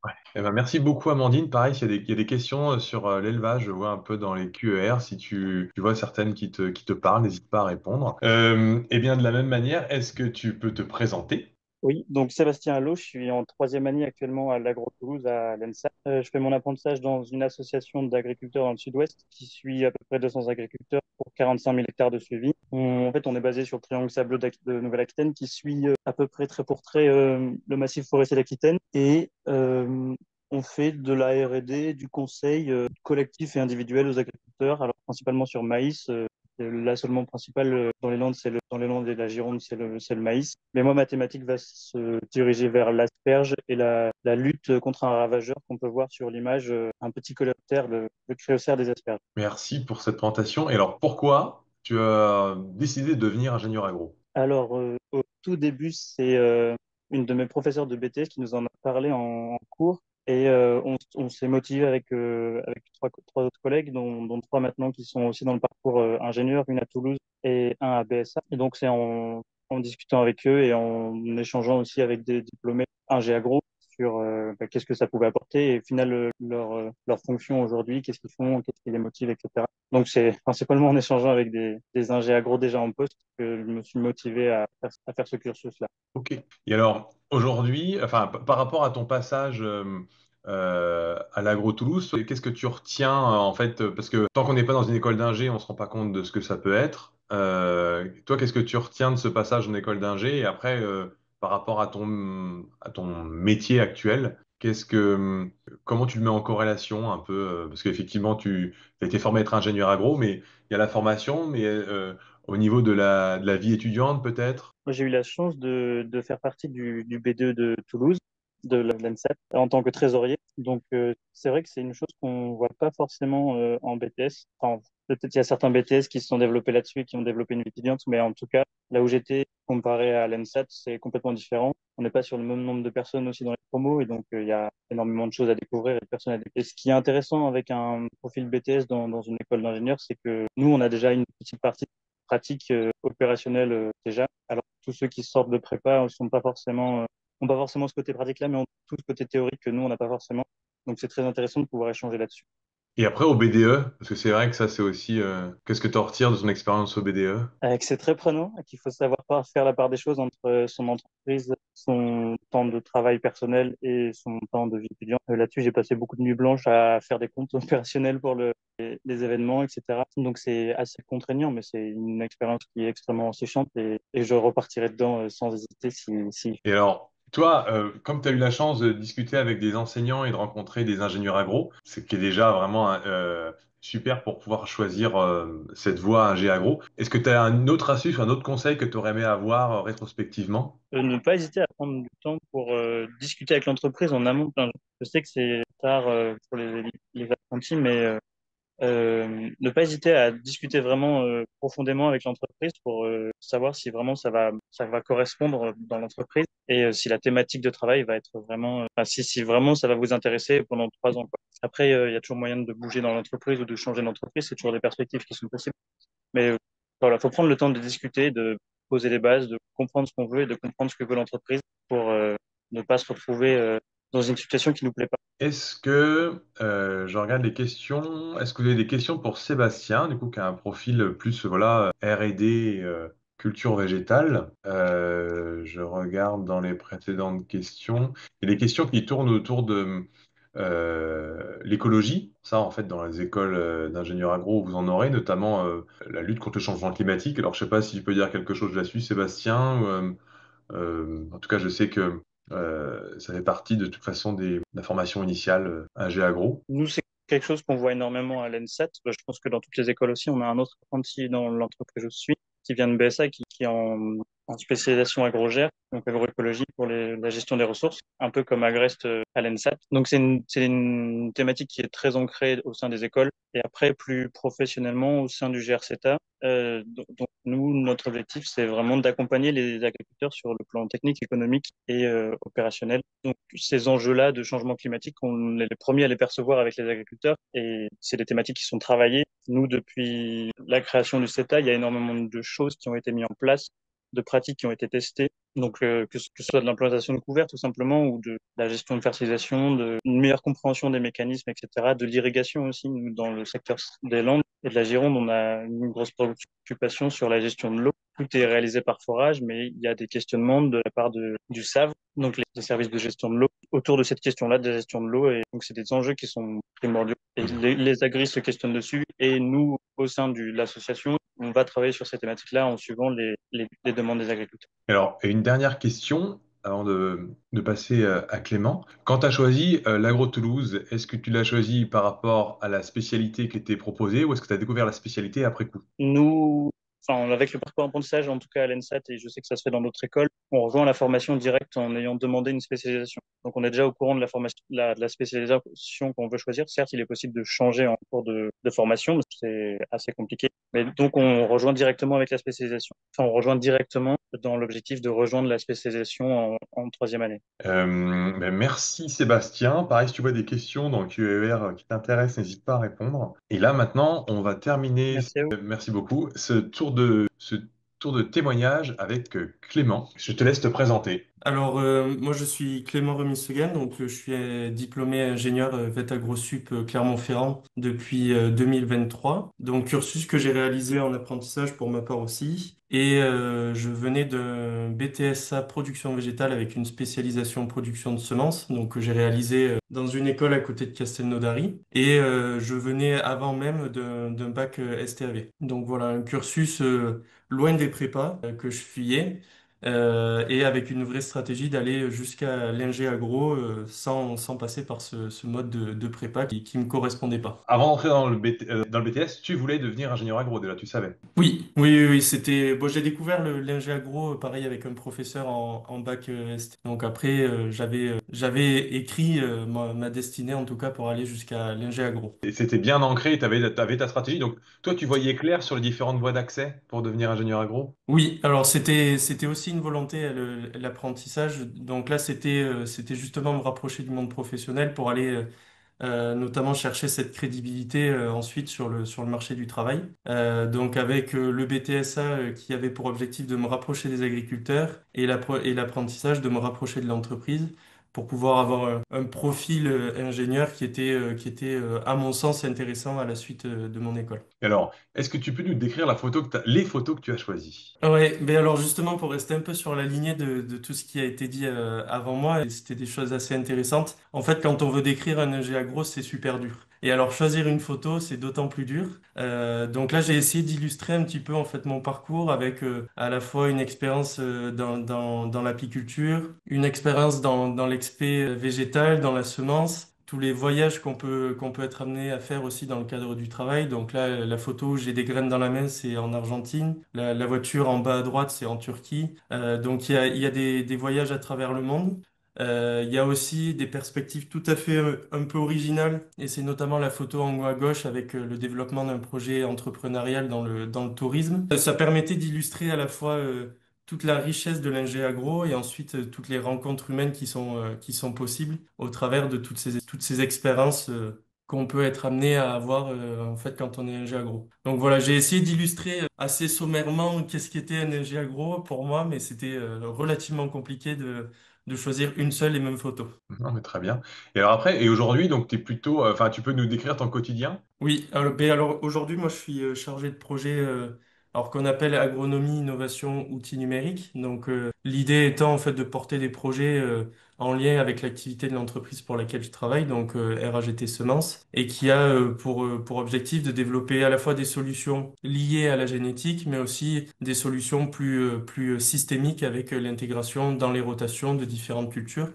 Ouais. Eh ben, merci beaucoup, Amandine. Pareil, il y a des questions sur l'élevage, je vois un peu dans les QER. Si tu vois certaines qui te parlent, n'hésite pas à répondre. Eh bien, de la même manière, est-ce que tu peux te présenter? Oui, donc Sébastien Allot, je suis en troisième année actuellement à l'Agro-Toulouse à l'ENSA. Je fais mon apprentissage dans une association d'agriculteurs dans le sud-ouest qui suit à peu près 200 agriculteurs pour 45 000 hectares de suivi. En fait, on est basé sur le triangle sableux de Nouvelle-Aquitaine qui suit à peu près trait pour trait le massif forestier d'Aquitaine et on fait de la R&D, du conseil collectif et individuel aux agriculteurs, alors principalement sur maïs. L'assolement principal dans les Landes, dans les Landes et la Gironde, c'est le maïs. Mais moi, ma thématique va se diriger vers l'asperge et la lutte contre un ravageur qu'on peut voir sur l'image, un petit coléoptère, le créocère des asperges. Merci pour cette présentation. Et alors, pourquoi tu as décidé de devenir ingénieur agro? Alors, au tout début, c'est une de mes professeurs de BTS qui nous en a parlé en cours. Et on s'est motivé avec trois autres collègues, dont trois maintenant qui sont aussi dans le parcours ingénieur, une à Toulouse et un à BSA. Et donc, c'est en discutant avec eux et en échangeant aussi avec des diplômés ingé agro sur qu'est-ce que ça pouvait apporter et au final leur fonction aujourd'hui, qu'est-ce qu'ils font, qu'est-ce qui les motive, etc. Donc, c'est principalement en échangeant avec des ingé agro déjà en poste que je me suis motivé à faire ce cursus-là. Ok. Et alors, aujourd'hui, enfin, par rapport à ton passage à l'Agro Toulouse, qu'est-ce que tu retiens en fait? Parce que tant qu'on n'est pas dans une école d'ingé, on ne se rend pas compte de ce que ça peut être. Toi, qu'est-ce que tu retiens de ce passage en école d'ingé? Et après, par rapport à ton métier actuel, comment tu le mets en corrélation un peu? Parce qu'effectivement, tu as été formé à être ingénieur agro, mais il y a la formation, mais au niveau de la vie étudiante, peut-être? Moi, j'ai eu la chance de faire partie du B2 de Toulouse, de l'ANSAT, en tant que trésorier. Donc, c'est vrai que c'est une chose qu'on voit pas forcément en BTS. Enfin, peut-être il y a certains BTS qui se sont développés là-dessus et qui ont développé une vie étudiante, mais en tout cas, là où j'étais, comparé à l'ANSAT, c'est complètement différent. On n'est pas sur le même nombre de personnes aussi dans les promos, et donc il y a énormément de choses à découvrir et de personnes à découvrir. Et ce qui est intéressant avec un profil BTS dans une école d'ingénieur, c'est que nous, on a déjà une petite partie pratique opérationnelle déjà. Alors tous ceux qui sortent de prépa ont pas forcément ce côté pratique-là, mais ont tout ce côté théorique que nous, on n'a pas forcément. Donc c'est très intéressant de pouvoir échanger là-dessus. Et après au BDE, parce que c'est vrai que ça c'est aussi, qu'est-ce que tu en retires de ton expérience au BDE? Que c'est très prenant et qu'il faut savoir faire la part des choses entre son entreprise, son temps de travail personnel et son temps de vie étudiante. Là-dessus, j'ai passé beaucoup de nuits blanches à faire des comptes opérationnels pour les événements, etc. Donc c'est assez contraignant, mais c'est une expérience qui est extrêmement enrichissante et je repartirai dedans sans hésiter si. Et alors, toi, comme tu as eu la chance de discuter avec des enseignants et de rencontrer des ingénieurs agro, ce qui est déjà vraiment super pour pouvoir choisir cette voie ingé agro, est-ce que tu as un autre astuce, un autre conseil que tu aurais aimé avoir rétrospectivement? Ne pas hésiter à prendre du temps pour discuter avec l'entreprise en amont. Enfin, je sais que c'est tard pour les apprentis, mais ne pas hésiter à discuter vraiment profondément avec l'entreprise pour savoir si vraiment ça va correspondre dans l'entreprise et si la thématique de travail va être vraiment, enfin, si vraiment ça va vous intéresser pendant 3 ans, quoi. Après, il y a toujours moyen de bouger dans l'entreprise ou de changer d'entreprise, c'est toujours des perspectives qui sont possibles. Mais voilà, faut prendre le temps de discuter, de poser les bases, de comprendre ce qu'on veut et de comprendre ce que veut l'entreprise pour ne pas se retrouver dans une situation qui nous plaît pas. Est-ce que, je regarde les questions, est-ce que vous avez des questions pour Sébastien, du coup, qui a un profil plus, voilà, R&D, culture végétale? Je regarde dans les précédentes questions. Il y a des questions qui tournent autour de l'écologie. Ça, en fait, dans les écoles d'ingénieurs agro, vous en aurez, notamment la lutte contre le changement climatique. Alors, je sais pas si tu peux dire quelque chose là-dessus, Sébastien. En tout cas, je sais que ça fait partie de toute façon de la formation initiale AG Agro. Nous, c'est quelque chose qu'on voit énormément à l'ENSAT. Je pense que dans toutes les écoles aussi, on a un autre apprenti dans l'entreprise où je suis, qui vient de BSA, qui est en spécialisation agrogère, donc agroécologie pour la gestion des ressources, un peu comme Agreste à l'ENSAT. Donc c'est une thématique qui est très ancrée au sein des écoles et après plus professionnellement au sein du GRCTA. Donc nous, notre objectif, c'est vraiment d'accompagner les agriculteurs sur le plan technique, économique et opérationnel. Donc ces enjeux-là de changement climatique, on est les premiers à les percevoir avec les agriculteurs et c'est des thématiques qui sont travaillées. Nous, depuis la création du CETA, il y a énormément de choses qui ont été mises en place, de pratiques qui ont été testées. Donc, que ce soit de l'implantation de couverts, tout simplement, ou de la gestion de fertilisation, une meilleure compréhension des mécanismes, etc., de l'irrigation aussi. Nous, dans le secteur des Landes et de la Gironde, on a une grosse préoccupation sur la gestion de l'eau. Tout est réalisé par forage, mais il y a des questionnements de la part du SAV, donc les services de gestion de l'eau, autour de cette question-là de la gestion de l'eau. Et donc, c'est des enjeux qui sont primordiaux. Et les agris se questionnent dessus. Et nous, au sein de l'association, on va travailler sur ces thématiques-là en suivant les demandes des agriculteurs. Alors, et une dernière question avant de passer à Clément. Quand tu as choisi l'Agro-Toulouse, est-ce que tu l'as choisi par rapport à la spécialité qui était proposée ou est-ce que tu as découvert la spécialité après coup? Nous, enfin, avec le parcours apprentissage, en tout cas à l'ENSAT, et je sais que ça se fait dans d'autres écoles, on rejoint la formation directe en ayant demandé une spécialisation. Donc, on est déjà au courant de la formation, de la spécialisation qu'on veut choisir. Certes, il est possible de changer en cours de formation, mais c'est assez compliqué. Mais donc, on rejoint directement avec la spécialisation. Enfin, on rejoint directement dans l'objectif de rejoindre la spécialisation en troisième année. Ben, merci Sébastien. Pareil, si tu vois des questions dans le QER qui t'intéressent, n'hésite pas à répondre. Et là maintenant, on va terminer, Merci à vous. merci beaucoup, ce tour de témoignage avec Clément. Je te laisse te présenter. Alors, moi, je suis Clément Remissegan, donc je suis diplômé ingénieur VET AgroSup Clermont-Ferrand depuis 2023. Donc, cursus que j'ai réalisé en apprentissage pour ma part aussi. Et je venais d'un BTSA production végétale avec une spécialisation production de semences, donc que j'ai réalisé dans une école à côté de Castelnaudary. Et je venais avant même d'un bac STAV. Donc voilà, un cursus loin des prépas que je fuyais et avec une vraie stratégie d'aller jusqu'à l'ingé agro sans passer par ce mode de prépa qui me correspondait pas. Avant d'entrer dans le BTS, tu voulais devenir ingénieur agro, déjà, tu savais. Oui, oui, oui, oui, c'était. Bon, j'ai découvert l'ingé agro, pareil, avec un professeur en bac ST. Donc après, j'avais écrit ma destinée, en tout cas, pour aller jusqu'à l'ingé agro. Et c'était bien ancré, tu avais ta stratégie. Donc, toi, tu voyais clair sur les différentes voies d'accès pour devenir ingénieur agro? Oui, alors c'était aussi une volonté, l'apprentissage. Donc là, c'était justement me rapprocher du monde professionnel pour aller notamment chercher cette crédibilité ensuite sur le marché du travail. Donc avec le BTSA qui avait pour objectif de me rapprocher des agriculteurs et l'apprentissage de me rapprocher de l'entreprise pour pouvoir avoir un profil ingénieur qui était à mon sens intéressant à la suite de mon école. Et alors, est-ce que tu peux nous décrire les photos que tu as choisies? Ouais, mais alors justement pour rester un peu sur la lignée de tout ce qui a été dit avant moi, et c'était des choses assez intéressantes. En fait, quand on veut décrire un ingé agro, c'est super dur. Et alors choisir une photo, c'est d'autant plus dur. Donc là, j'ai essayé d'illustrer un petit peu en fait mon parcours avec à la fois une expérience dans l'apiculture, une expérience dans l'expé végétal, dans la semence. Tous les voyages qu'on peut être amené à faire aussi dans le cadre du travail. Donc là, la photo où j'ai des graines dans la main, c'est en Argentine. La voiture en bas à droite, c'est en Turquie. Donc il y a des voyages à travers le monde. Il y a aussi des perspectives tout à fait un peu originales, et c'est notamment la photo en haut à gauche avec le développement d'un projet entrepreneurial dans le tourisme. Ça permettait d'illustrer à la fois toute la richesse de l'ingé agro et ensuite toutes les rencontres humaines qui sont possibles au travers de toutes ces expériences qu'on peut être amené à avoir en fait quand on est ingé agro. Donc voilà, j'ai essayé d'illustrer assez sommairement qu'est-ce qu'était un ingé agro pour moi, mais c'était relativement compliqué de choisir une seule et même photo. Non, mais très bien. Et alors après, et aujourd'hui, donc tu es plutôt, enfin, tu peux nous décrire ton quotidien? Oui, alors aujourd'hui, moi je suis chargé de projet alors qu'on appelle agronomie, innovation, outils numériques. Donc l'idée étant en fait de porter des projets en lien avec l'activité de l'entreprise pour laquelle je travaille, donc RAGT Semences, et qui a pour objectif de développer à la fois des solutions liées à la génétique, mais aussi des solutions plus systémiques avec l'intégration dans les rotations de différentes cultures,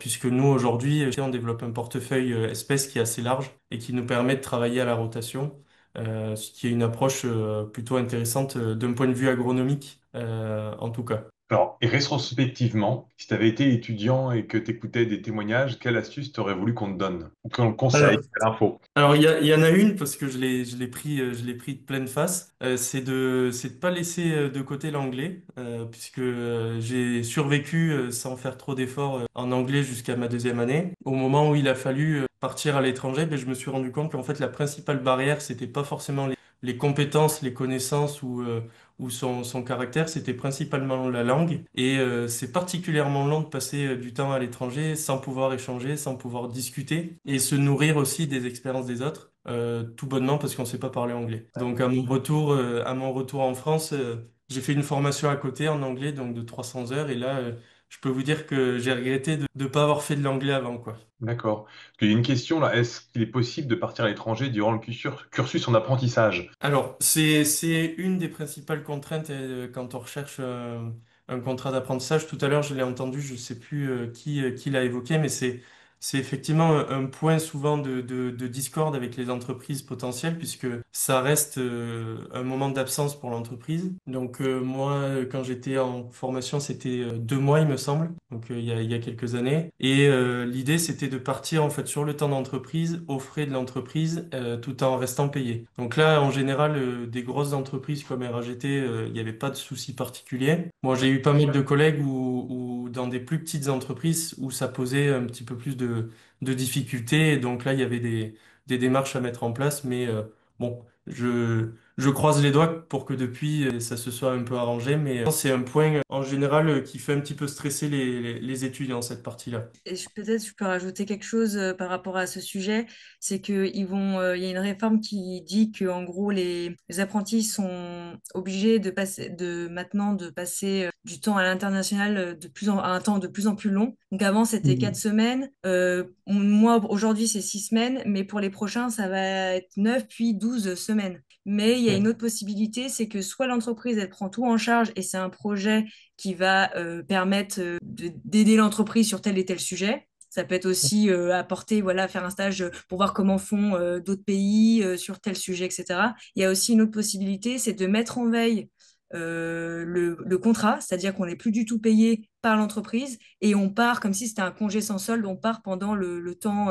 puisque nous aujourd'hui, on développe un portefeuille espèces qui est assez large et qui nous permet de travailler à la rotation, ce qui est une approche plutôt intéressante d'un point de vue agronomique, en tout cas. Alors, et rétrospectivement, si tu avais été étudiant et que tu écoutais des témoignages, quelle astuce t'aurais voulu qu'on te donne? Ou qu'on te conseille, Alors, quelle info? Alors, il y en a une parce que je l'ai pris de pleine face. C'est de pas laisser de côté l'anglais, puisque j'ai survécu sans faire trop d'efforts en anglais jusqu'à ma deuxième année. Au moment où il a fallu partir à l'étranger, ben, je me suis rendu compte qu'en fait la principale barrière, c'était pas forcément les compétences, les connaissances ou son caractère, c'était principalement la langue. Et c'est particulièrement long de passer du temps à l'étranger sans pouvoir échanger, sans pouvoir discuter et se nourrir aussi des expériences des autres, tout bonnement parce qu'on ne sait pas parler anglais. Donc à mon retour en France, j'ai fait une formation à côté en anglais, donc de 300 heures, et là, je peux vous dire que j'ai regretté de ne pas avoir fait de l'anglais avant, quoi. D'accord. Parce qu'il y a une question là, est-ce qu'il est possible de partir à l'étranger durant le cursus en apprentissage? Alors, c'est une des principales contraintes quand on recherche un contrat d'apprentissage. Tout à l'heure, je l'ai entendu, je ne sais plus qui l'a évoqué, mais c'est effectivement un point souvent de discorde avec les entreprises potentielles, puisque ça reste un moment d'absence pour l'entreprise. Donc, moi, quand j'étais en formation, c'était 2 mois, il me semble, donc il y a quelques années. Et l'idée, c'était de partir en fait sur le temps d'entreprise, aux frais de l'entreprise, tout en restant payé. Donc là, en général, des grosses entreprises comme RAGT, il n'y avait pas de souci particulier. Moi, j'ai eu pas mal de collègues ou dans des plus petites entreprises où ça posait un petit peu plus de difficultés. Et donc là, il y avait des démarches à mettre en place. Mais bon, je croise les doigts pour que depuis, ça se soit un peu arrangé. Mais c'est un point en général qui fait un petit peu stresser les étudiants, cette partie-là. Et peut-être je peux rajouter quelque chose par rapport à ce sujet, c'est que il y a une réforme qui dit que en gros les apprentis sont obligés de passer du temps à l'international à un temps de plus en plus long. Donc avant c'était 4 semaines, moi aujourd'hui c'est 6 semaines, mais pour les prochains ça va être 9 puis 12 semaines. Mais il y a une autre possibilité, c'est que soit l'entreprise elle prend tout en charge et c'est un projet qui va permettre d'aider l'entreprise sur tel et tel sujet. Ça peut être aussi apporter, voilà, faire un stage pour voir comment font d'autres pays sur tel sujet, etc. Il y a aussi une autre possibilité, c'est de mettre en veille le contrat, c'est-à-dire qu'on n'est plus du tout payé par l'entreprise et on part comme si c'était un congé sans solde, on part pendant le temps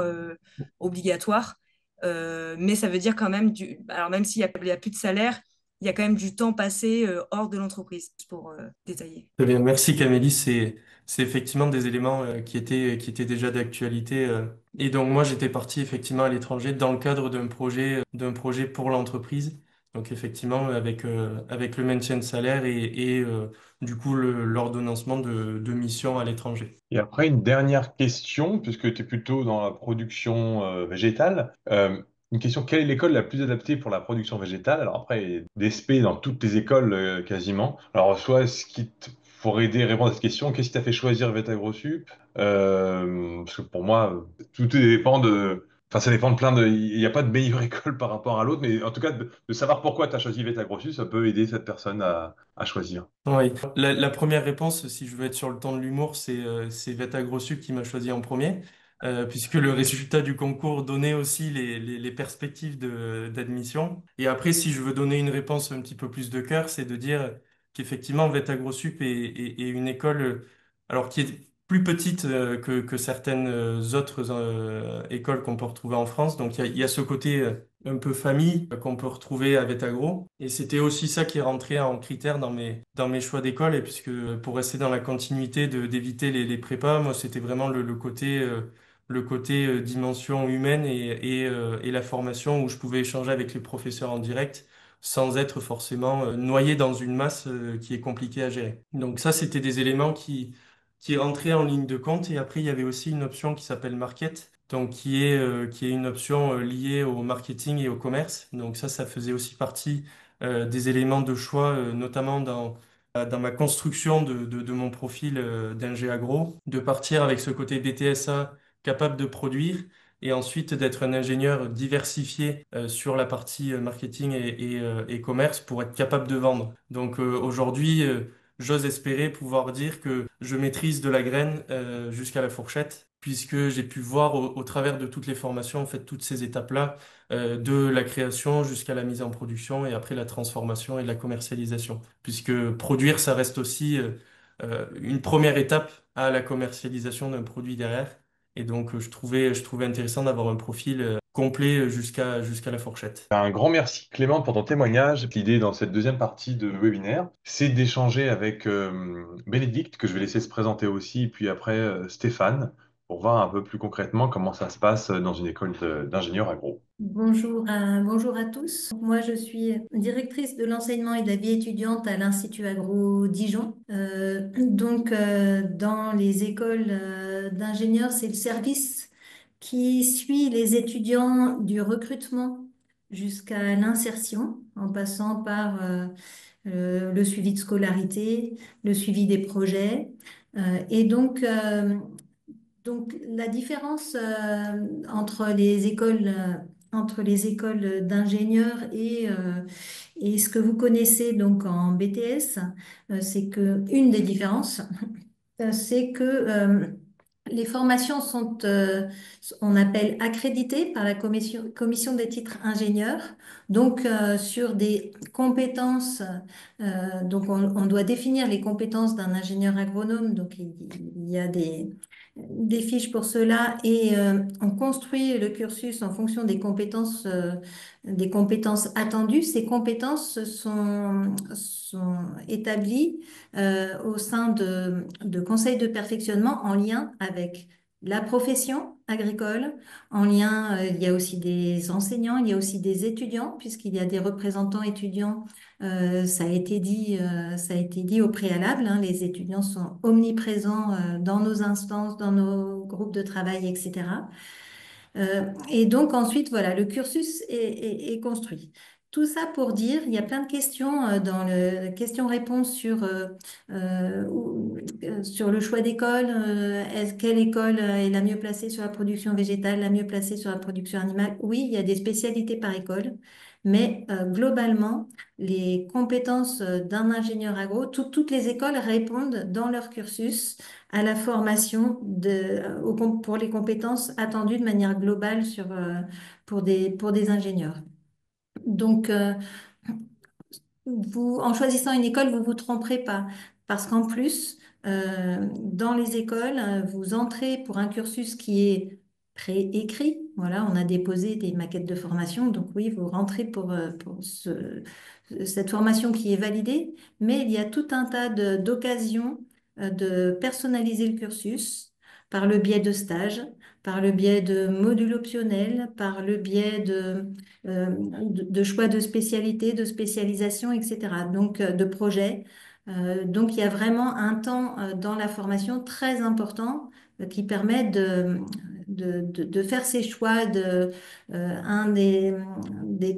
obligatoire. Mais ça veut dire quand même, alors même il y a plus de salaire, il y a quand même du temps passé hors de l'entreprise, pour détailler. Très bien, merci Camélie. C'est effectivement des éléments qui étaient déjà d'actualité. Et donc moi, j'étais parti effectivement à l'étranger dans le cadre d'un projet pour l'entreprise. Donc effectivement, avec le maintien de salaire et du coup l'ordonnancement de missions à l'étranger. Et après, une dernière question, puisque tu es plutôt dans la production végétale. Une question, quelle est l'école la plus adaptée pour la production végétale? Alors après, il y a des SP dans toutes les écoles quasiment. Alors soit pour aider à répondre à cette question, qu'est-ce qui t'a fait choisir VetaGroSup? Parce que pour moi, tout dépend de... Enfin, ça dépend de plein de... Il n'y a pas de meilleure école par rapport à l'autre, mais en tout cas, de savoir pourquoi tu as choisi VetaGroSup, ça peut aider cette personne à choisir. Oui, la première réponse, si je veux être sur le ton de l'humour, c'est Veta Grossup qui m'a choisi en premier, puisque le résultat du concours donnait aussi les perspectives d'admission. Et après, si je veux donner une réponse un petit peu plus de cœur, c'est de dire qu'effectivement, Veta Grossup est une école, alors qui est plus petite que certaines autres écoles qu'on peut retrouver en France. Donc il y a ce côté un peu famille qu'on peut retrouver à Vetagro. Et c'était aussi ça qui est rentré en critère dans mes choix d'école. Et puisque pour rester dans la continuité d'éviter les prépas, moi, c'était vraiment le côté dimension humaine et la formation où je pouvais échanger avec les professeurs en direct sans être forcément noyé dans une masse qui est compliquée à gérer. Donc ça, c'était des éléments qui rentraient en ligne de compte. Et après, il y avait aussi une option qui s'appelle Market, donc qui est une option liée au marketing et au commerce. Donc ça faisait aussi partie des éléments de choix, notamment dans ma construction de mon profil d'ingé agro, de partir avec ce côté BTSA capable de produire et ensuite d'être un ingénieur diversifié sur la partie marketing et commerce pour être capable de vendre. Donc aujourd'hui, j'ose espérer pouvoir dire que je maîtrise de la graine jusqu'à la fourchette, puisque j'ai pu voir au travers de toutes les formations, en fait, toutes ces étapes-là, de la création jusqu'à la mise en production et après la transformation et la commercialisation. Puisque produire, ça reste aussi une première étape à la commercialisation d'un produit derrière. Et donc, je trouvais intéressant d'avoir un profil complet jusqu'à la fourchette. Un grand merci Clément pour ton témoignage. L'idée dans cette deuxième partie de webinaire, c'est d'échanger avec Bénédicte, que je vais laisser se présenter aussi, et puis après Stéphane, pour voir un peu plus concrètement comment ça se passe dans une école d'ingénieurs agro. Bonjour à tous. Moi, je suis directrice de l'enseignement et de la vie étudiante à l'Institut Agro Dijon. Dans les écoles d'ingénieurs, c'est le service qui suit les étudiants du recrutement jusqu'à l'insertion, en passant par le suivi de scolarité, le suivi des projets. Et donc, la différence entre les écoles d'ingénieurs et ce que vous connaissez donc en BTS, c'est que une des différences, c'est que les formations sont, on appelle accréditées par la commission des titres ingénieurs, donc sur des compétences. On doit définir les compétences d'un ingénieur agronome. Donc, il y a des fiches pour cela et on construit le cursus en fonction des compétences attendues. Ces compétences sont établies au sein de conseils de perfectionnement en lien avec la profession agricole, en lien, il y a aussi des enseignants, il y a aussi des étudiants, puisqu'il y a des représentants étudiants, ça a été dit au préalable, hein, les étudiants sont omniprésents dans nos instances, dans nos groupes de travail, etc. Et donc ensuite, voilà, le cursus est construit. Tout ça pour dire, il y a plein de questions dans le questions-réponses sur le choix d'école. Quelle école est la mieux placée sur la production végétale, la mieux placée sur la production animale? Oui, il y a des spécialités par école, mais globalement, les compétences d'un ingénieur agro, toutes les écoles répondent dans leur cursus à la formation pour les compétences attendues de manière globale pour des ingénieurs. Donc, en choisissant une école, vous vous tromperez pas, parce qu'en plus, dans les écoles, vous entrez pour un cursus qui est préécrit. Voilà, on a déposé des maquettes de formation, donc oui, vous rentrez cette formation qui est validée, mais il y a tout un tas d'occasions de personnaliser le cursus par le biais de stages, par le biais de modules optionnels, par le biais de choix de spécialité, de spécialisation, etc. Donc, de projets. Donc, il y a vraiment un temps dans la formation très important qui permet de faire ces choix. Un des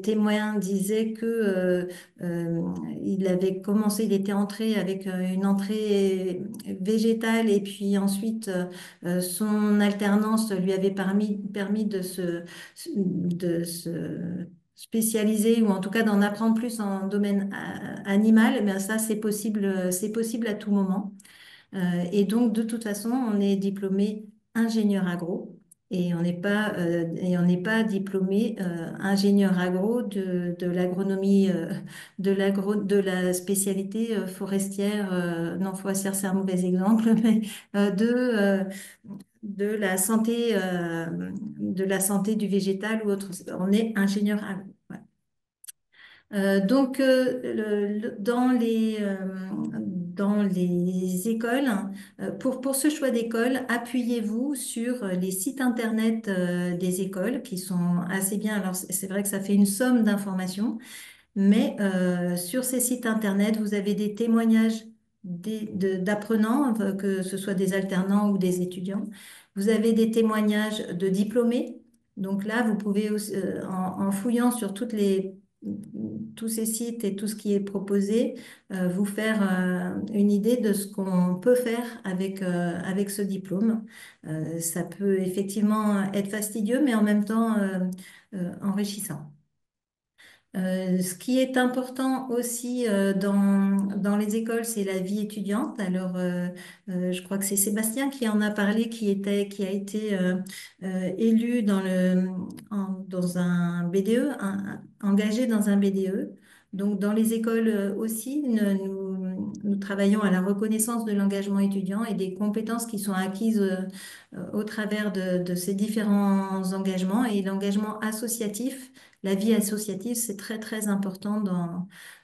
témoins disait que il avait commencé, il était entré avec une entrée végétale et puis ensuite son alternance lui avait permis de se spécialiser ou en tout cas d'en apprendre plus en domaine animal. Eh bien, ça, c'est possible à tout moment. Et donc, de toute façon, on est diplômé ingénieur agro et on n'est pas diplômé ingénieur agro de l'agronomie, de la spécialité forestière. Non, forestière, c'est un mauvais exemple, mais de la santé du végétal ou autre. On est ingénieur agro. Voilà. Dans les écoles, pour ce choix d'école, appuyez-vous sur les sites internet des écoles qui sont assez bien. Alors, c'est vrai que ça fait une somme d'informations, mais sur ces sites internet, vous avez des témoignages d'apprenants, que ce soit des alternants ou des étudiants. Vous avez des témoignages de diplômés. Donc là, vous pouvez aussi, en fouillant sur tous ces sites et tout ce qui est proposé, vous faire une idée de ce qu'on peut faire avec ce diplôme. Ça peut effectivement être fastidieux, mais en même temps enrichissant. Ce qui est important aussi dans les écoles, c'est la vie étudiante. Alors, je crois que c'est Sébastien qui en a parlé, qui a été élu dans un BDE, engagé dans un BDE. Donc, dans les écoles aussi, nous travaillons à la reconnaissance de l'engagement étudiant et des compétences qui sont acquises au travers de ces différents engagements. Et l'engagement associatif, la vie associative, c'est très, très important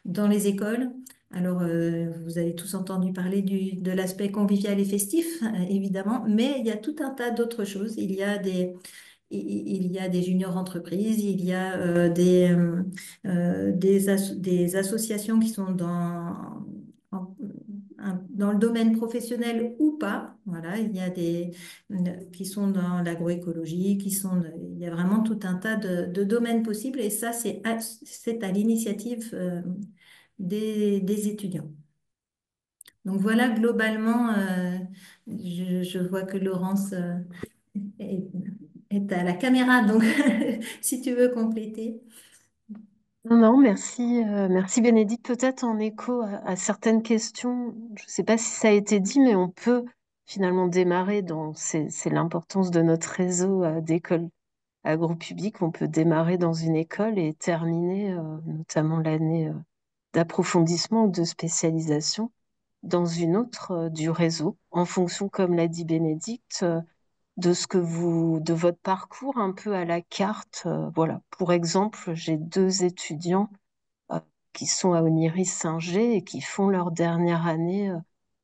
dans les écoles. Alors, vous avez tous entendu parler de l'aspect convivial et festif, évidemment, mais il y a tout un tas d'autres choses. Il y a des juniors entreprises, il y a des associations qui sont en- dans le domaine professionnel ou pas. Voilà, il y a qui sont dans l'agroécologie, il y a vraiment tout un tas de domaines possibles et ça, c'est à l'initiative des étudiants. Donc voilà, globalement, je vois que Laurence est, est à la caméra, donc si tu veux compléter. Non, non, merci, merci Bénédicte. Peut-être en écho à certaines questions, je ne sais pas si ça a été dit, mais on peut finalement démarrer c'est l'importance de notre réseau d'écoles agro-publiques. On peut démarrer dans une école et terminer notamment l'année d'approfondissement ou de spécialisation dans une autre du réseau, en fonction, comme l'a dit Bénédicte, de votre parcours un peu à la carte. Voilà. Pour exemple, j'ai deux étudiants euh, qui sont à Oniris-Singer et qui font leur dernière année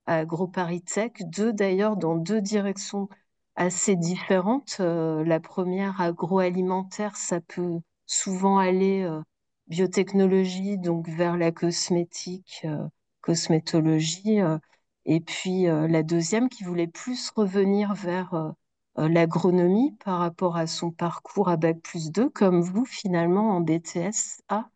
à AgroParisTech, deux d'ailleurs dans deux directions assez différentes. La première, agroalimentaire, ça peut souvent aller biotechnologie, donc vers la cosmétique, cosmétologie. Et puis la deuxième qui voulait plus revenir vers l'agronomie par rapport à son parcours à Bac+2, comme vous finalement en BTS-A.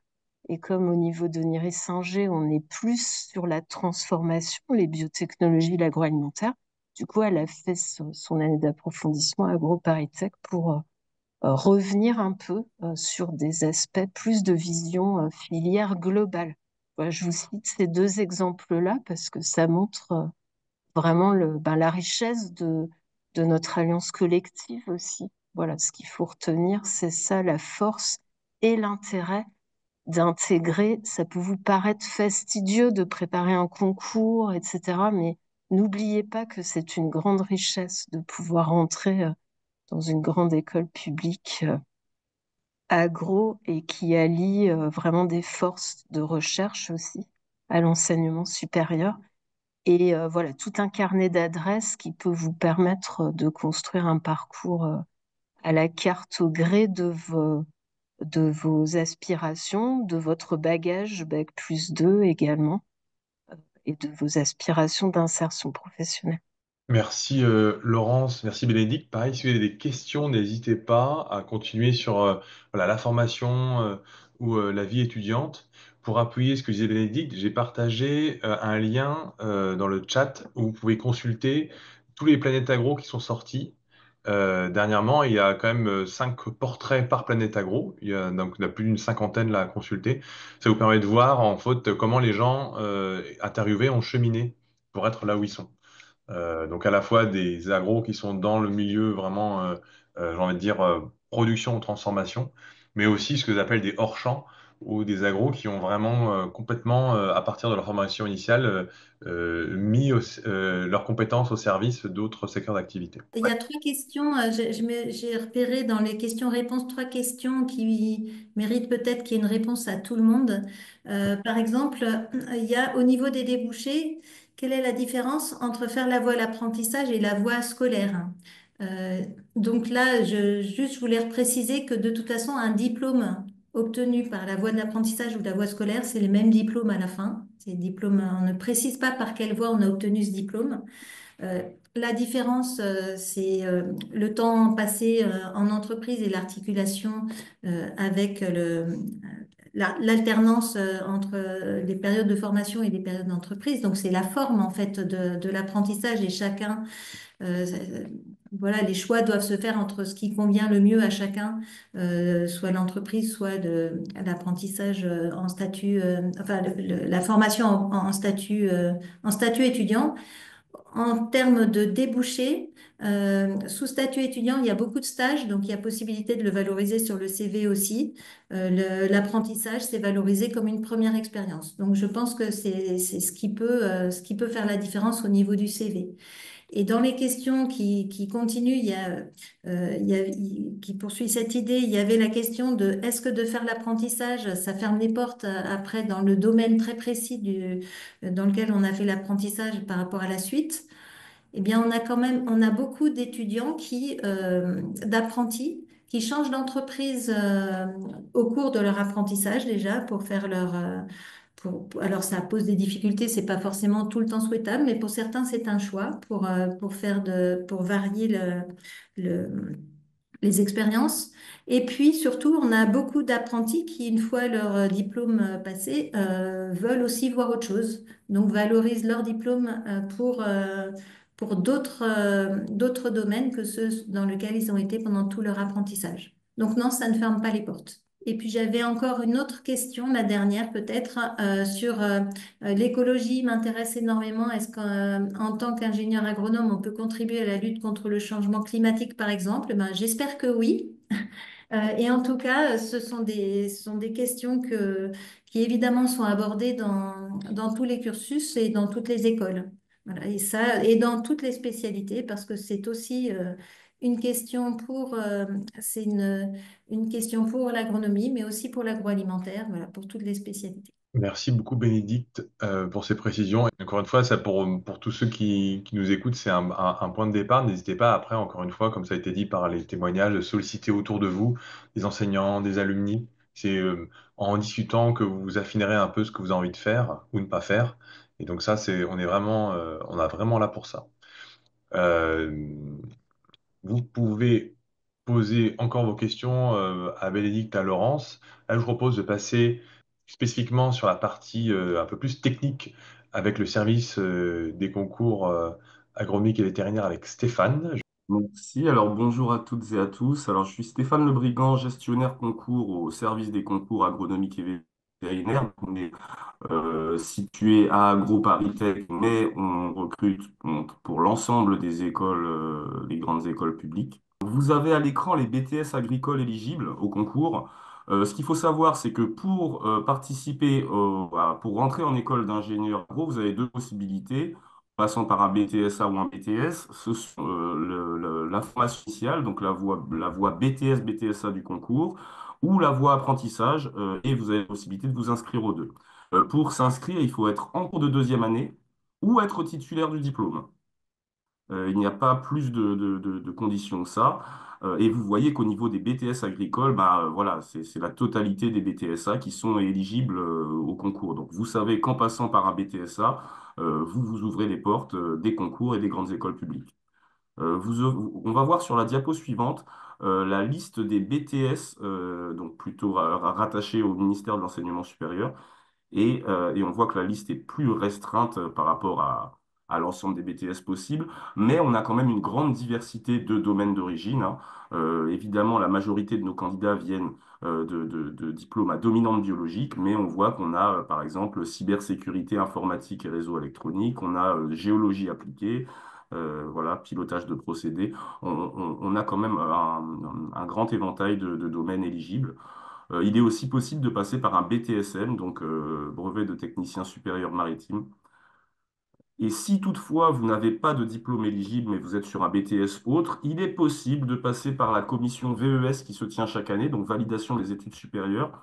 Et comme au niveau de Niri-Singer, on est plus sur la transformation, les biotechnologies, l'agroalimentaire, du coup, elle a fait son année d'approfondissement à AgroParisTech pour revenir un peu sur des aspects plus de vision filière globale. Voilà, je vous cite ces deux exemples-là parce que ça montre vraiment la richesse de notre alliance collective aussi. Voilà, ce qu'il faut retenir, c'est ça, la force et l'intérêt d'intégrer. Ça peut vous paraître fastidieux de préparer un concours, etc. Mais n'oubliez pas que c'est une grande richesse de pouvoir entrer dans une grande école publique agro et qui allie vraiment des forces de recherche aussi à l'enseignement supérieur. Et voilà, tout un carnet d'adresses qui peut vous permettre de construire un parcours à la carte au gré de vos aspirations, de votre bagage Bac+2 également, et de vos aspirations d'insertion professionnelle. Merci Laurence, merci Bénédicte. Pareil, si vous avez des questions, n'hésitez pas à continuer sur voilà, la formation ou la vie étudiante. Pour appuyer ce que disait Bénédicte, j'ai partagé un lien dans le chat où vous pouvez consulter tous les planètes agro qui sont sortis. Dernièrement, il y a quand même 5 portraits par planète agro. Donc, il y a plus d'une cinquantaine là à consulter. Ça vous permet de voir en fait comment les gens interviewés ont cheminé pour être là où ils sont. Donc à la fois des agros qui sont dans le milieu vraiment, j'ai envie de dire, production ou transformation, mais aussi ce que j'appelle des hors-champs ou des agros qui ont vraiment complètement, à partir de leur formation initiale, mis leurs compétences au service d'autres secteurs d'activité. Il y a trois questions, j'ai repéré dans les questions-réponses trois questions qui méritent peut-être qu'il y ait une réponse à tout le monde. Par exemple, il y a au niveau des débouchés, quelle est la différence entre faire la voie à l'apprentissage et la voie scolaire? Euh, donc là, je voulais préciser que de toute façon, un diplôme obtenu par la voie de l'apprentissage ou la voie scolaire, c'est les mêmes diplômes à la fin. C'est diplôme, on ne précise pas par quelle voie on a obtenu ce diplôme. Euh, la différence, c'est le temps passé en entreprise et l'articulation avec l'alternance entre les périodes de formation et les périodes d'entreprise. Donc, c'est la forme en fait de l'apprentissage et chacun, voilà, les choix doivent se faire entre ce qui convient le mieux à chacun, soit l'entreprise, soit l'apprentissage en statut, enfin la formation en statut étudiant. en termes de débouchés, sous statut étudiant, il y a beaucoup de stages, donc il y a possibilité de le valoriser sur le CV aussi. L'apprentissage, c'est valorisé comme une première expérience. Donc je pense que c'est ce qui peut faire la différence au niveau du CV. Et dans les questions qui continuent, qui poursuit cette idée, il y avait la question de est-ce que de faire l'apprentissage, ça ferme les portes après dans le domaine très précis dans lequel on a fait l'apprentissage par rapport à la suite? Eh bien, on a beaucoup d'étudiants d'apprentis, qui changent d'entreprise au cours de leur apprentissage déjà pour faire alors ça pose des difficultés, c'est pas forcément tout le temps souhaitable, mais pour certains c'est un choix pour varier le- les expériences. Et puis surtout, on a beaucoup d'apprentis qui, une fois leur diplôme passé, veulent aussi voir autre chose. Donc valorisent leur diplôme pour d'autres domaines que ceux dans lesquels ils ont été pendant tout leur apprentissage. Donc non, ça ne ferme pas les portes. Et puis j'avais encore une autre question, la dernière peut-être, sur l'écologie m'intéresse énormément. Est-ce qu'en tant qu'ingénieur agronome, on peut contribuer à la lutte contre le changement climatique, par exemple? Ben, j'espère que oui. Et en tout cas, ce sont des questions qui évidemment sont abordées dans tous les cursus et dans toutes les écoles. Voilà, et dans toutes les spécialités, parce que c'est aussi une question une question pour l'agronomie, mais aussi pour l'agroalimentaire, voilà, pour toutes les spécialités. Merci beaucoup, Bénédicte, pour ces précisions. Et encore une fois, ça pour tous ceux qui nous écoutent, c'est un point de départ. N'hésitez pas après, encore une fois, comme ça a été dit par les témoignages, de solliciter autour de vous des enseignants, des alumni. C'est en discutant que vous affinerez un peu ce que vous avez envie de faire ou ne pas faire. Et donc ça, on a vraiment là pour ça. Euh, Vous pouvez poser encore vos questions à Bénédicte, à Laurence. Là, je vous propose de passer spécifiquement sur la partie un peu plus technique avec le service des concours agronomiques et vétérinaires avec Stéphane. Merci. Alors bonjour à toutes et à tous. Alors je suis Stéphane Le Brigand, gestionnaire concours au service des concours agronomiques et vétérinaires. On est situé à AgroParisTech, mais on recrute pour l'ensemble des écoles, les grandes écoles publiques. Vous avez à l'écran les BTS agricoles éligibles au concours. Ce qu'il faut savoir, c'est que pour participer, pour rentrer en école d'ingénieur agro, vous avez deux possibilités passant par un BTSA ou un BTS, ce sont la formation initiale, donc la voie BTS, BTSA du concours, ou la voie apprentissage, et vous avez la possibilité de vous inscrire aux deux. Pour s'inscrire, il faut être en cours de deuxième année ou être titulaire du diplôme. Il n'y a pas plus de conditions que ça. Et vous voyez qu'au niveau des BTS agricoles, bah, voilà, c'est la totalité des BTSA qui sont éligibles au concours. Donc vous savez qu'en passant par un BTSA, vous vous ouvrez les portes des concours et des grandes écoles publiques. On va voir sur la diapo suivante la liste des BTS, donc plutôt rattachés au ministère de l'Enseignement supérieur. Et on voit que la liste est plus restreinte par rapport à l'ensemble des BTS possibles, mais on a quand même une grande diversité de domaines d'origine, hein. Évidemment, la majorité de nos candidats viennent de diplômes à dominante biologique, mais on voit qu'on a, par exemple, cybersécurité informatique et réseaux électroniques, on a géologie appliquée, voilà, pilotage de procédés. On a quand même un grand éventail de domaines éligibles. Il est aussi possible de passer par un BTSM, donc brevet de technicien supérieur maritime. Et si toutefois vous n'avez pas de diplôme éligible, mais vous êtes sur un BTS autre, il est possible de passer par la commission VES qui se tient chaque année, donc validation des études supérieures.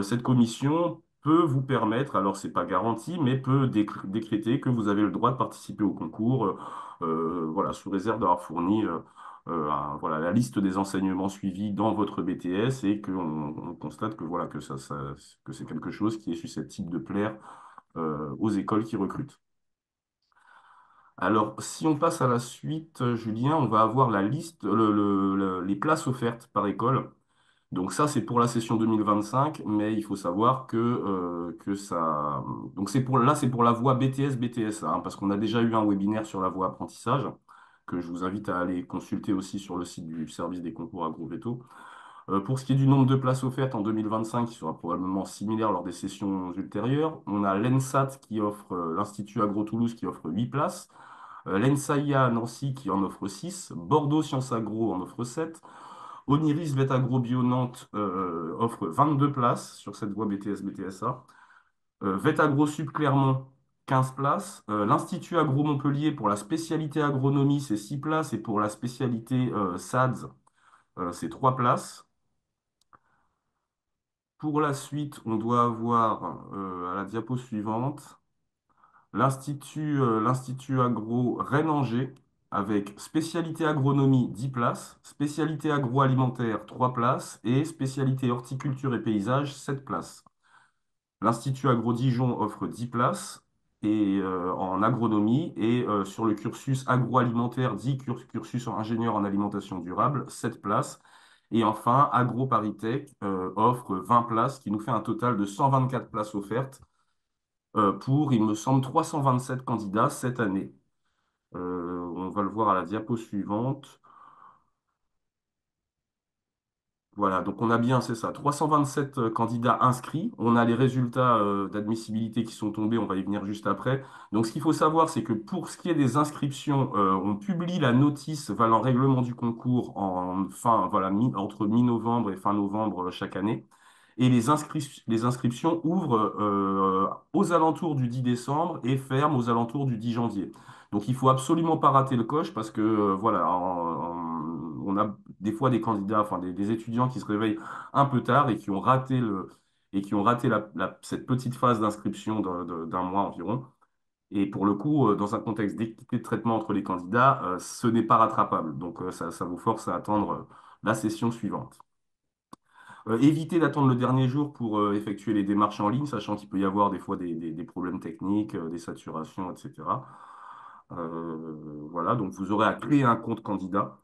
Cette commission peut vous permettre, alors c'est pas garanti, mais peut décréter que vous avez le droit de participer au concours, voilà, sous réserve d'avoir fourni voilà, la liste des enseignements suivis dans votre BTS et qu'on constate que, voilà, que c'est quelque chose qui est susceptible de plaire aux écoles qui recrutent. Alors, si on passe à la suite, Julien, on va avoir la liste, les places offertes par école. Donc ça, c'est pour la session 2025, mais il faut savoir que ça... Donc c'est pour la voie BTS, BTSA, hein, parce qu'on a déjà eu un webinaire sur la voie apprentissage, que je vous invite à aller consulter aussi sur le site du service des concours AgroVéto. Pour ce qui est du nombre de places offertes en 2025, qui sera probablement similaire lors des sessions ultérieures, on a l'ENSAT qui offre, l'Institut Agro-Toulouse qui offre 8 places. l'ENSAIA à Nancy qui en offre 6, Bordeaux Sciences Agro en offre 7, Oniris Vet Agro Bio Nantes offre 22 places sur cette voie BTS BTSA. Vet Agro Sup Clermont, 15 places. L'Institut Agro Montpellier pour la spécialité agronomie, c'est 6 places. Et pour la spécialité SADS, c'est 3 places. Pour la suite, on doit avoir à la diapo suivante l'Institut Agro Rennes-Angers avec spécialité agronomie 10 places, spécialité agroalimentaire 3 places et spécialité horticulture et paysage 7 places. L'Institut Agro Dijon offre 10 places en agronomie et sur le cursus agroalimentaire, dit cursus en ingénieur en alimentation durable, 7 places. Et enfin, Agro ParisTech offre 20 places, qui nous fait un total de 124 places offertes pour, il me semble, 327 candidats cette année. On va le voir à la diapo suivante. Voilà, donc on a bien, c'est ça, 327 candidats inscrits. On a les résultats d'admissibilité qui sont tombés, on va y venir juste après. Donc ce qu'il faut savoir, c'est que pour ce qui est des inscriptions, on publie la notice valant règlement du concours voilà, entre mi-novembre et fin novembre chaque année. Et les inscriptions ouvrent aux alentours du 10 décembre et ferment aux alentours du 10 janvier. Donc il faut absolument pas rater le coche parce que voilà, on a des fois des candidats, enfin des étudiants qui se réveillent un peu tard et qui ont raté cette petite phase d'inscription d'un mois environ. Et pour le coup, dans un contexte d'équité de traitement entre les candidats, ce n'est pas rattrapable. Donc ça vous force à attendre la session suivante. Évitez d'attendre le dernier jour pour effectuer les démarches en ligne, sachant qu'il peut y avoir des fois des problèmes techniques, des saturations, etc. Voilà, donc vous aurez à créer un compte candidat.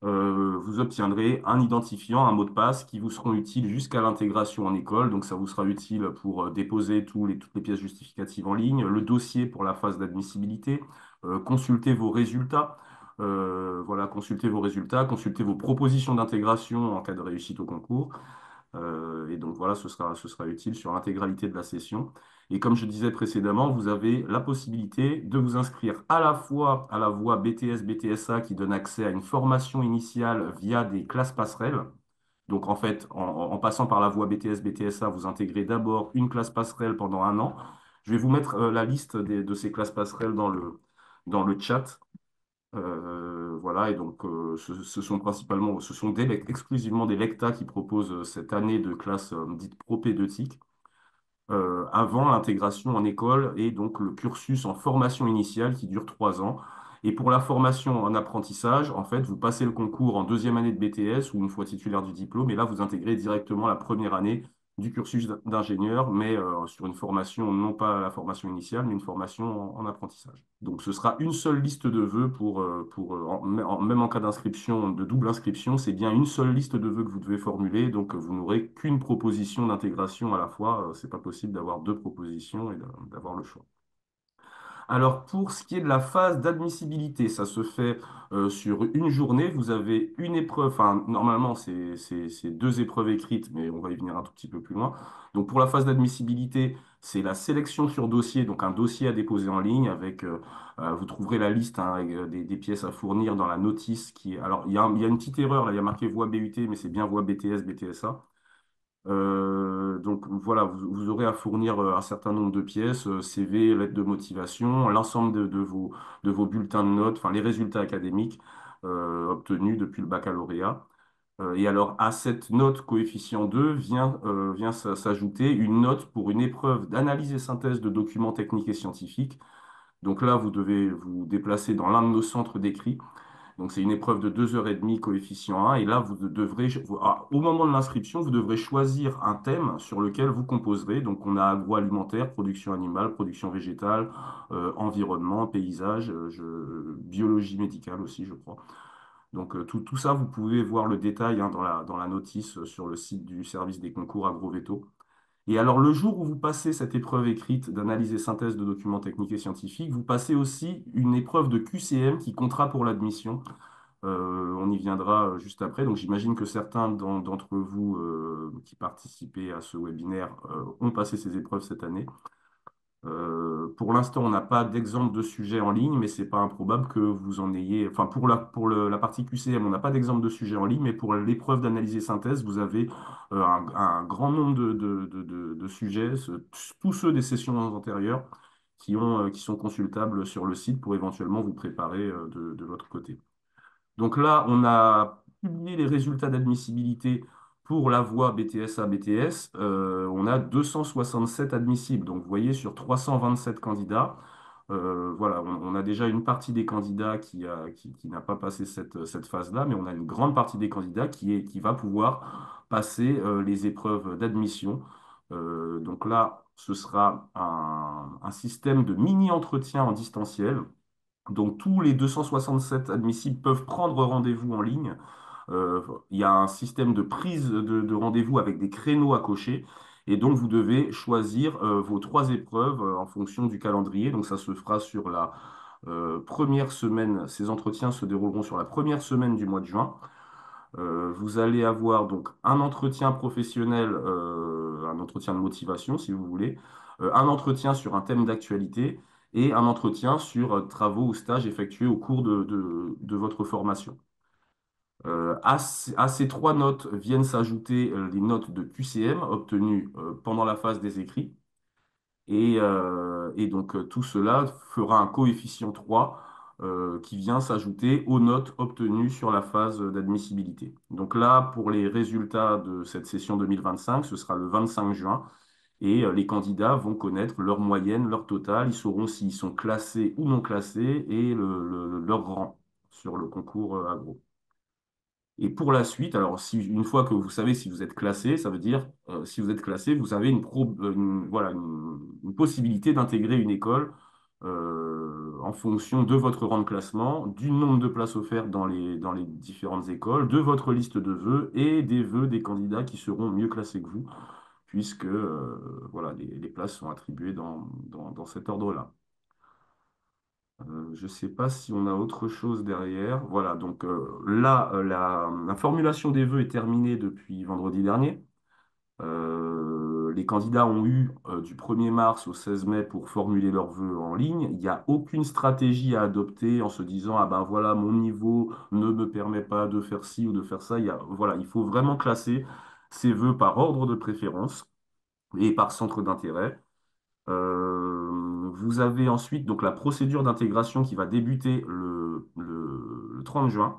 Vous obtiendrez un identifiant, un mot de passe qui vous seront utiles jusqu'à l'intégration en école. Donc ça vous sera utile pour déposer toutes les pièces justificatives en ligne, le dossier pour la phase d'admissibilité, consulter vos résultats. Voilà, consulter vos résultats, consulter vos propositions d'intégration en cas de réussite au concours. Et donc voilà, ce sera utile sur l'intégralité de la session. Et comme je disais précédemment, vous avez la possibilité de vous inscrire à la fois à la voie BTS, BTSA qui donne accès à une formation initiale via des classes passerelles. Donc en fait, en passant par la voie BTS, BTSA, vous intégrez d'abord une classe passerelle pendant un an. Je vais vous mettre la liste de ces classes passerelles dans le chat. Voilà, et donc ce sont exclusivement des lectas qui proposent cette année de classe dite propédeutique avant l'intégration en école et donc le cursus en formation initiale qui dure 3 ans. Et pour la formation en apprentissage, en fait, vous passez le concours en deuxième année de BTS ou une fois titulaire du diplôme, et là, vous intégrez directement la première année du cursus d'ingénieur, mais sur une formation, non pas la formation initiale, mais une formation en apprentissage. Donc, ce sera une seule liste de vœux même en cas d'inscription, de double inscription, c'est bien une seule liste de vœux que vous devez formuler. Donc, vous n'aurez qu'une proposition d'intégration à la fois. C'est pas possible d'avoir deux propositions et d'avoir le choix. Alors, pour ce qui est de la phase d'admissibilité, ça se fait sur une journée. Vous avez une épreuve, enfin, normalement, c'est deux épreuves écrites, mais on va y venir un tout petit peu plus loin. Donc, pour la phase d'admissibilité, c'est la sélection sur dossier, donc un dossier à déposer en ligne avec, vous trouverez la liste hein, avec, des pièces à fournir dans la notice alors, il y a une petite erreur, là, il y a marqué voie BUT, mais c'est bien voie BTS, BTSA. Donc voilà, vous aurez à fournir un certain nombre de pièces, CV, lettre de motivation, l'ensemble de vos bulletins de notes, enfin les résultats académiques obtenus depuis le baccalauréat. Et alors à cette note coefficient 2 vient s'ajouter une note pour une épreuve d'analyse et synthèse de documents techniques et scientifiques. Donc là, vous devez vous déplacer dans l'un de nos centres d'écrit. Donc, c'est une épreuve de 2 h 30, coefficient 1. Et là, au moment de l'inscription, vous devrez choisir un thème sur lequel vous composerez. Donc, on a agroalimentaire, production animale, production végétale, environnement, paysage, biologie médicale aussi, je crois. Donc, tout ça, vous pouvez voir le détail hein, dans la notice sur le site du service des concours Agroveto. Et alors, le jour où vous passez cette épreuve écrite d'analyse et synthèse de documents techniques et scientifiques, vous passez aussi une épreuve de QCM qui comptera pour l'admission. On y viendra juste après. Donc, j'imagine que certains d'entre vous qui participaient à ce webinaire ont passé ces épreuves cette année. pour l'instant, on n'a pas d'exemple de sujet en ligne, mais c'est pas improbable que vous en ayez. Enfin, la partie QCM, on n'a pas d'exemple de sujet en ligne, mais pour l'épreuve d'analyse et synthèse, vous avez un grand nombre de sujets, tous ceux des sessions antérieures, qui sont consultables sur le site pour éventuellement vous préparer de votre côté. Donc là, on a publié les résultats d'admissibilité pour la voie BTSA BTS. On a 267 admissibles. Donc vous voyez, sur 327 candidats, voilà, on a déjà une partie des candidats qui n'a pas passé cette phase-là, mais on a une grande partie des candidats qui va pouvoir passer les épreuves d'admission. Donc là, ce sera un système de mini-entretien en distanciel. Donc, tous les 267 admissibles peuvent prendre rendez-vous en ligne. Il y a un système de prise de rendez-vous avec des créneaux à cocher. Et donc, vous devez choisir vos trois épreuves en fonction du calendrier. Donc, ça se fera sur la première semaine. Ces entretiens se dérouleront sur la première semaine du mois de juin. Vous allez avoir donc un entretien professionnel, un entretien de motivation si vous voulez, un entretien sur un thème d'actualité et un entretien sur travaux ou stages effectués au cours de votre formation. À ces trois notes viennent s'ajouter les notes de QCM obtenues pendant la phase des écrits. Et donc, tout cela fera un coefficient 3 qui vient s'ajouter aux notes obtenues sur la phase d'admissibilité. Donc là, pour les résultats de cette session 2025, ce sera le 25 juin. Et les candidats vont connaître leur moyenne, leur total. Ils sauront s'ils sont classés ou non classés et leur rang sur le concours agro. Et pour la suite, alors une fois que vous savez si vous êtes classé, ça veut dire si vous êtes classé, vous avez voilà, une possibilité d'intégrer une école en fonction de votre rang de classement, du nombre de places offertes dans les différentes écoles, de votre liste de vœux et des vœux des candidats qui seront mieux classés que vous, puisque voilà, les places sont attribuées dans cet ordre-là. Je ne sais pas si on a autre chose derrière. Voilà, donc là, la formulation des vœux est terminée depuis vendredi dernier. Les candidats ont eu du 1er mars au 16 mai pour formuler leurs vœux en ligne. Il n'y a aucune stratégie à adopter en se disant, ah ben voilà, mon niveau ne me permet pas de faire ci ou de faire ça. Voilà, il faut vraiment classer ces vœux par ordre de préférence et par centre d'intérêt. Vous avez ensuite donc la procédure d'intégration qui va débuter le 30 juin.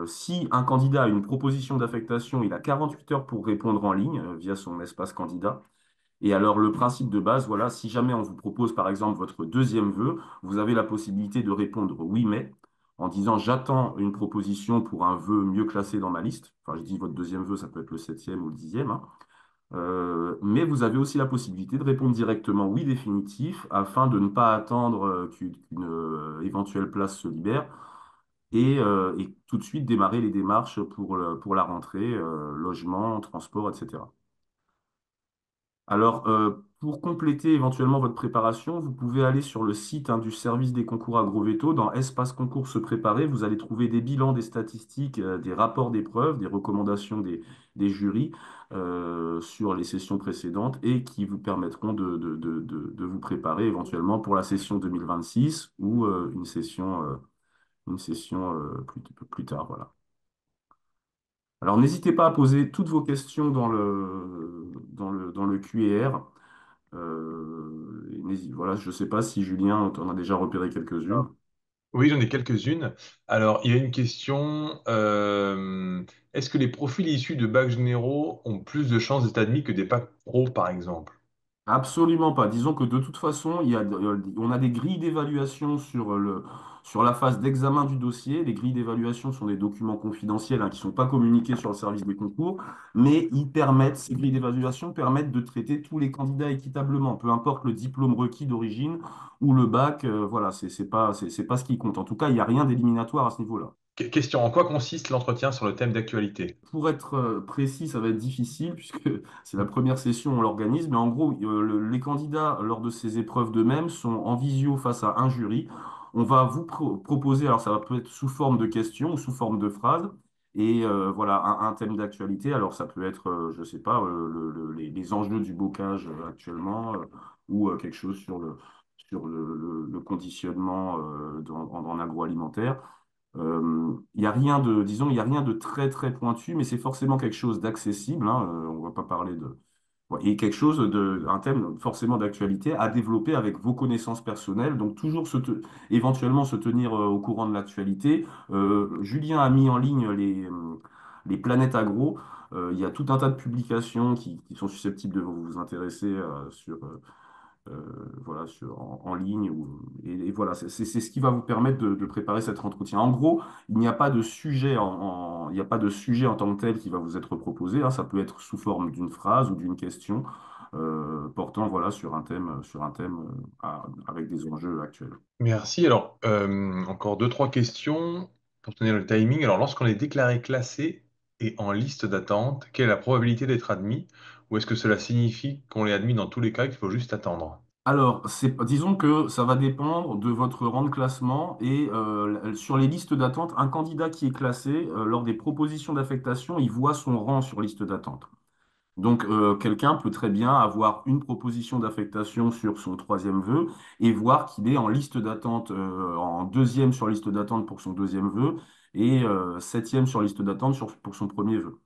Si un candidat a une proposition d'affectation, il a 48 heures pour répondre en ligne via son espace candidat. Et alors, le principe de base, voilà, si jamais on vous propose par exemple votre deuxième vœu, vous avez la possibilité de répondre oui, mais en disant j'attends une proposition pour un vœu mieux classé dans ma liste. Enfin, je dis votre deuxième vœu, ça peut être le septième ou le dixième, hein. Mais vous avez aussi la possibilité de répondre directement oui définitif afin de ne pas attendre qu'une éventuelle place se libère et tout de suite démarrer les démarches pour la rentrée, logement, transport, etc. Alors, pour compléter éventuellement votre préparation, vous pouvez aller sur le site du service des concours Agroveto. Dans Espace concours se préparer, vous allez trouver des bilans, des statistiques, des rapports d'épreuves, des recommandations des jurys sur les sessions précédentes et qui vous permettront de vous préparer éventuellement pour la session 2026 ou une session plus tard. Voilà. Alors, n'hésitez pas à poser toutes vos questions dans le QR. Voilà, je ne sais pas si Julien, tu en as déjà repéré quelques-unes. Oui, j'en ai quelques-unes. Alors, il y a une question. Est-ce que les profils issus de bacs généraux ont plus de chances d'être admis que des bacs pro, par exemple? Absolument pas. Disons que de toute façon, on a des grilles d'évaluation sur la phase d'examen du dossier. Les grilles d'évaluation sont des documents confidentiels qui ne sont pas communiqués sur le service des concours, mais ces grilles d'évaluation permettent de traiter tous les candidats équitablement, peu importe le diplôme requis d'origine ou le bac. Voilà, c'est pas ce qui compte. En tout cas, il n'y a rien d'éliminatoire à ce niveau-là. Question, en quoi consiste l'entretien sur le thème d'actualité? Pour être précis, ça va être difficile puisque c'est la première session, on l'organise. Mais en gros, les candidats, lors de ces épreuves d'eux-mêmes, sont en visio face à un jury. On va vous proposer, alors ça va peut être sous forme de questions ou sous forme de phrases. Et voilà, un thème d'actualité. Alors ça peut être, je sais pas, les enjeux du bocage actuellement ou quelque chose sur le conditionnement en agroalimentaire. Il y a rien de, disons, il y a rien de très très pointu, mais c'est forcément quelque chose d'accessible, hein, on va pas parler de ouais, et quelque chose un thème forcément d'actualité à développer avec vos connaissances personnelles. Donc toujours éventuellement se tenir au courant de l'actualité. Julien a mis en ligne les planètes agro. Il y a tout un tas de publications qui sont susceptibles de vous intéresser voilà, en ligne. Et voilà, c'est ce qui va vous permettre de préparer cet entretien. En gros, il n'y a pas de sujet il n'y a pas de sujet en tant que tel qui va vous être proposé, hein. Ça peut être sous forme d'une phrase ou d'une question portant voilà, sur un thème avec des enjeux actuels. Merci. Alors, encore deux, trois questions pour tenir le timing. Alors, lorsqu'on est déclaré classé et en liste d'attente, quelle est la probabilité d'être admis? Ou est-ce que cela signifie qu'on est admis dans tous les cas, qu'il faut juste attendre? Alors, disons que ça va dépendre de votre rang de classement et sur les listes d'attente, un candidat qui est classé, lors des propositions d'affectation, il voit son rang sur liste d'attente. Donc, quelqu'un peut très bien avoir une proposition d'affectation sur son troisième vœu et voir qu'il est en liste d'attente, en deuxième sur liste d'attente pour son deuxième vœu et septième sur liste d'attente pour son premier vœu.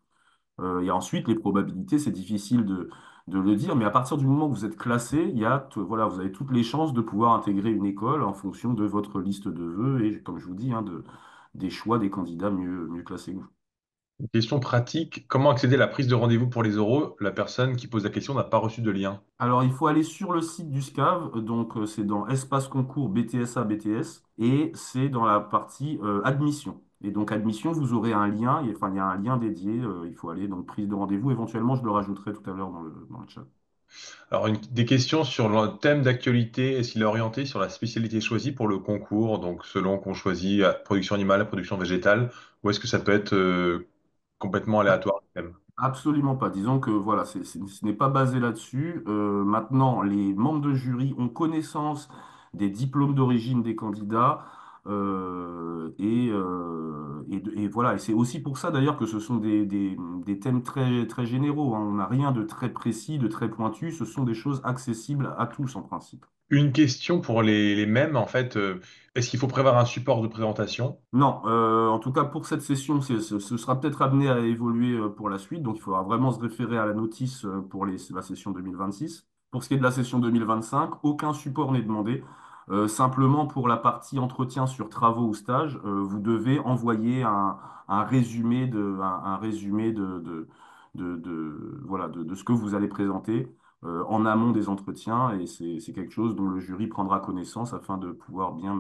Et ensuite, les probabilités, c'est difficile de le dire, mais à partir du moment où vous êtes classé, voilà, vous avez toutes les chances de pouvoir intégrer une école en fonction de votre liste de vœux et, comme je vous dis, hein, des choix des candidats mieux classés que vous. Une question pratique. Comment accéder à la prise de rendez-vous pour les oraux? La personne qui pose la question n'a pas reçu de lien. Alors, il faut aller sur le site du SCAV, donc c'est dans Espace concours BTSA BTS, et c'est dans la partie admission. Et donc, admission, vous aurez un lien, enfin, il y a un lien dédié, il faut aller, donc prise de rendez-vous. Éventuellement, je le rajouterai tout à l'heure dans le chat. Alors, des questions sur le thème d'actualité. Est-ce qu'il est orienté sur la spécialité choisie pour le concours? Donc, selon qu'on choisit production animale, production végétale, ou est-ce que ça peut être complètement aléatoire, le thème? Absolument pas. Disons que voilà, ce n'est pas basé là-dessus. Maintenant, les membres de jury ont connaissance des diplômes d'origine des candidats. Et voilà. Et c'est aussi pour ça d'ailleurs que ce sont des thèmes très, très généraux, hein. On n'a rien de très précis, de très pointu. Ce sont des choses accessibles à tous en principe. Une question pour les mêmes, en fait. Est-ce qu'il faut prévoir un support de présentation? Non, en tout cas pour cette session, ce sera peut-être amené à évoluer pour la suite, donc il faudra vraiment se référer à la notice pour la session 2026. Pour ce qui est de la session 2025, aucun support n'est demandé. Simplement pour la partie entretien sur travaux ou stages, vous devez envoyer un résumé un résumé voilà, de ce que vous allez présenter en amont des entretiens, et c'est quelque chose dont le jury prendra connaissance afin de pouvoir bien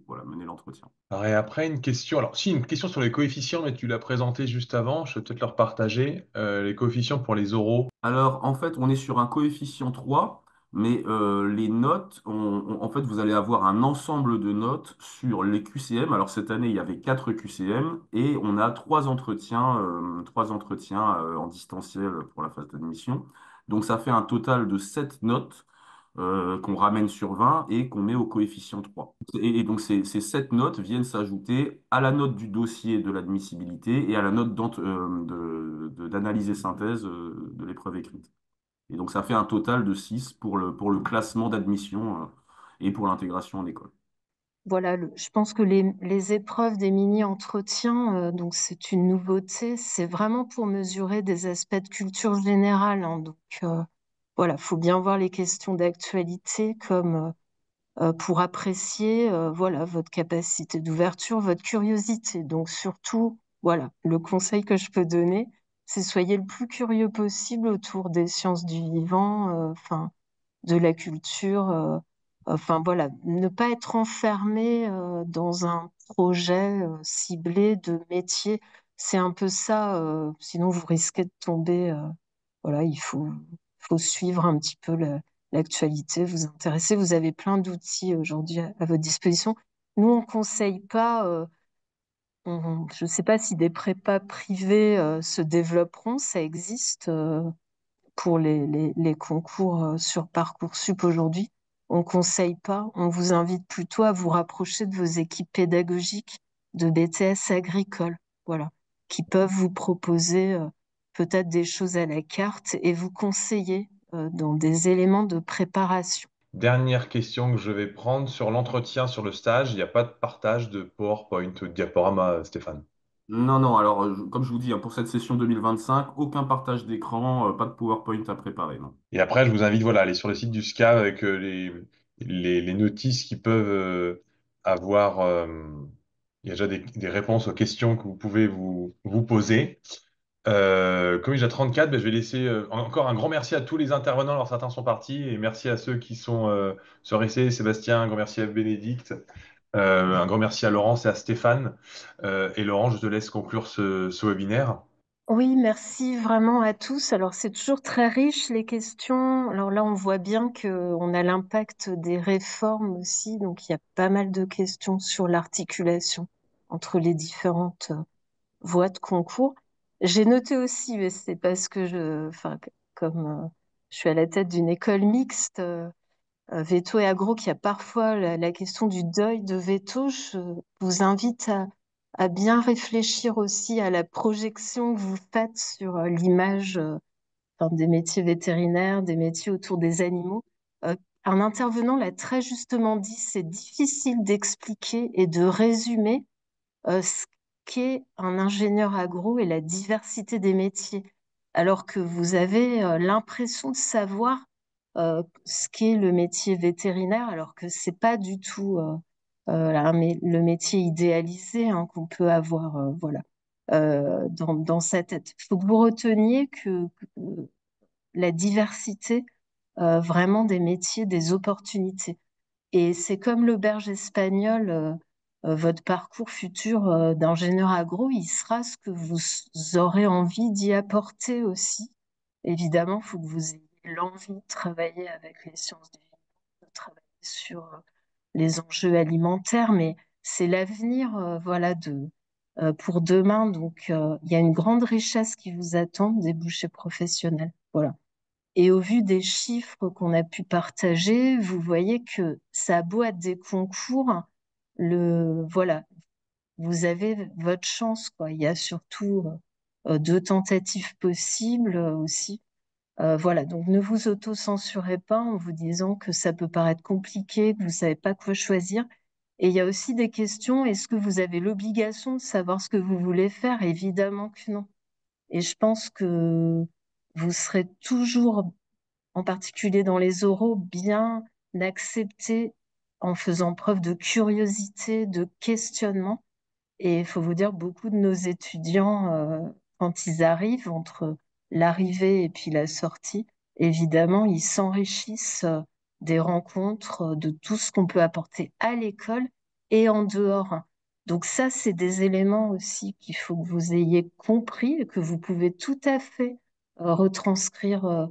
voilà, mener l'entretien. Alors, et après, une question. Alors, si, une question sur les coefficients, mais tu l'as présenté juste avant. Je vais peut-être leur partager. Les coefficients pour les oraux. Alors, en fait, on est sur un coefficient 3, mais les notes, en fait, vous allez avoir un ensemble de notes sur les QCM. Alors, cette année, il y avait 4 QCM et on a 3 entretiens en distanciel pour la phase d'admission. Donc, ça fait un total de 7 notes qu'on ramène sur 20 et qu'on met au coefficient 3. Et donc, ces 7 notes viennent s'ajouter à la note du dossier de l'admissibilité et à la note d'analyse et synthèse de l'épreuve écrite. Et donc, ça fait un total de 6 pour le classement d'admission et pour l'intégration en école. Voilà, je pense que les épreuves des mini-entretiens, donc c'est une nouveauté, c'est vraiment pour mesurer des aspects de culture générale, hein. Donc voilà, faut bien voir les questions d'actualité comme pour apprécier voilà, votre capacité d'ouverture, votre curiosité. Donc surtout, voilà, le conseil que je peux donner, c'est soyez le plus curieux possible autour des sciences du vivant, enfin de la culture. Enfin voilà, ne pas être enfermé dans un projet ciblé de métier. C'est un peu ça, sinon vous risquez de tomber. Voilà, faut suivre un petit peu l'actualité, vous intéresser. Vous avez plein d'outils aujourd'hui à votre disposition. Nous, on ne conseille pas, je ne sais pas si des prépas privés se développeront, ça existe. Pour les concours sur Parcoursup aujourd'hui. On ne conseille pas, on vous invite plutôt à vous rapprocher de vos équipes pédagogiques de BTS agricole, voilà, qui peuvent vous proposer peut-être des choses à la carte et vous conseiller dans des éléments de préparation. Dernière question que je vais prendre sur l'entretien, sur le stage. Il n'y a pas de partage de PowerPoint ou de diaporama, Stéphane. Non, non, alors, comme je vous dis, hein, pour cette session 2025, aucun partage d'écran, pas de PowerPoint à préparer, non. Et après, je vous invite voilà, à aller sur le site du SCAV avec les notices qui peuvent avoir. Il y a déjà des réponses aux questions que vous pouvez vous poser. Comme il est déjà 34, ben, je vais laisser encore un grand merci à tous les intervenants. Alors certains sont partis et merci à ceux qui sont restés. Sébastien, un grand merci à Bénédicte, un grand merci à Laurence et à Stéphane. Et Laurent, je te laisse conclure ce webinaire. Oui, merci vraiment à tous. Alors, c'est toujours très riche les questions. Alors là, on voit bien qu'on a l'impact des réformes aussi. Donc, il y a pas mal de questions sur l'articulation entre les différentes voies de concours. J'ai noté aussi, mais c'est parce que comme je suis à la tête d'une école mixte, Veto et Agro, qu'il y a parfois la question du deuil de Veto, je vous invite à bien réfléchir aussi à la projection que vous faites sur l'image des métiers vétérinaires, des métiers autour des animaux. Euh, un intervenant l'a très justement dit, c'est difficile d'expliquer et de résumer ce qu'est un ingénieur agro et la diversité des métiers, alors que vous avez l'impression de savoir ce qu'est le métier vétérinaire, alors que c'est pas du tout le métier idéalisé qu'on peut avoir voilà, dans sa tête. Il faut que vous reteniez que la diversité vraiment des métiers, des opportunités. Et c'est comme l'auberge espagnole, votre parcours futur d'ingénieur agro, il sera ce que vous aurez envie d'y apporter aussi. Évidemment, il faut que vous ayez l'envie de travailler avec les sciences du vivant, de travailler sur les enjeux alimentaires, mais c'est l'avenir, voilà, pour demain. Donc, il y a une grande richesse qui vous attend, des débouchés professionnels. Voilà. Et au vu des chiffres qu'on a pu partager, vous voyez que ça a beau être des concours, voilà, vous avez votre chance, quoi. Il y a surtout deux tentatives possibles aussi. Voilà, donc ne vous auto-censurez pas en vous disant que ça peut paraître compliqué, que vous ne savez pas quoi choisir. Et il y a aussi des questions, est-ce que vous avez l'obligation de savoir ce que vous voulez faire? Évidemment que non. Et je pense que vous serez toujours, en particulier dans les oraux, bien accepté en faisant preuve de curiosité, de questionnement. Et il faut vous dire, beaucoup de nos étudiants, quand ils arrivent, entre l'arrivée et puis la sortie, évidemment, ils s'enrichissent des rencontres, de tout ce qu'on peut apporter à l'école et en dehors. Donc ça, c'est des éléments aussi qu'il faut que vous ayez compris et que vous pouvez tout à fait retranscrire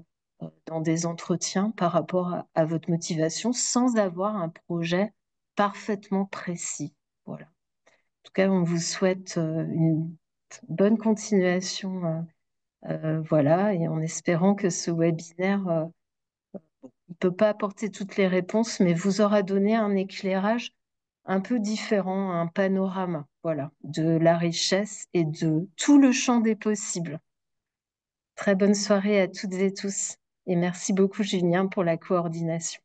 dans des entretiens par rapport à votre motivation sans avoir un projet parfaitement précis. Voilà. En tout cas, on vous souhaite une bonne continuation, voilà, et en espérant que ce webinaire ne peut pas apporter toutes les réponses, mais vous aura donné un éclairage un peu différent, un panorama, voilà, de la richesse et de tout le champ des possibles. Très bonne soirée à toutes et tous, et merci beaucoup, Julien, pour la coordination.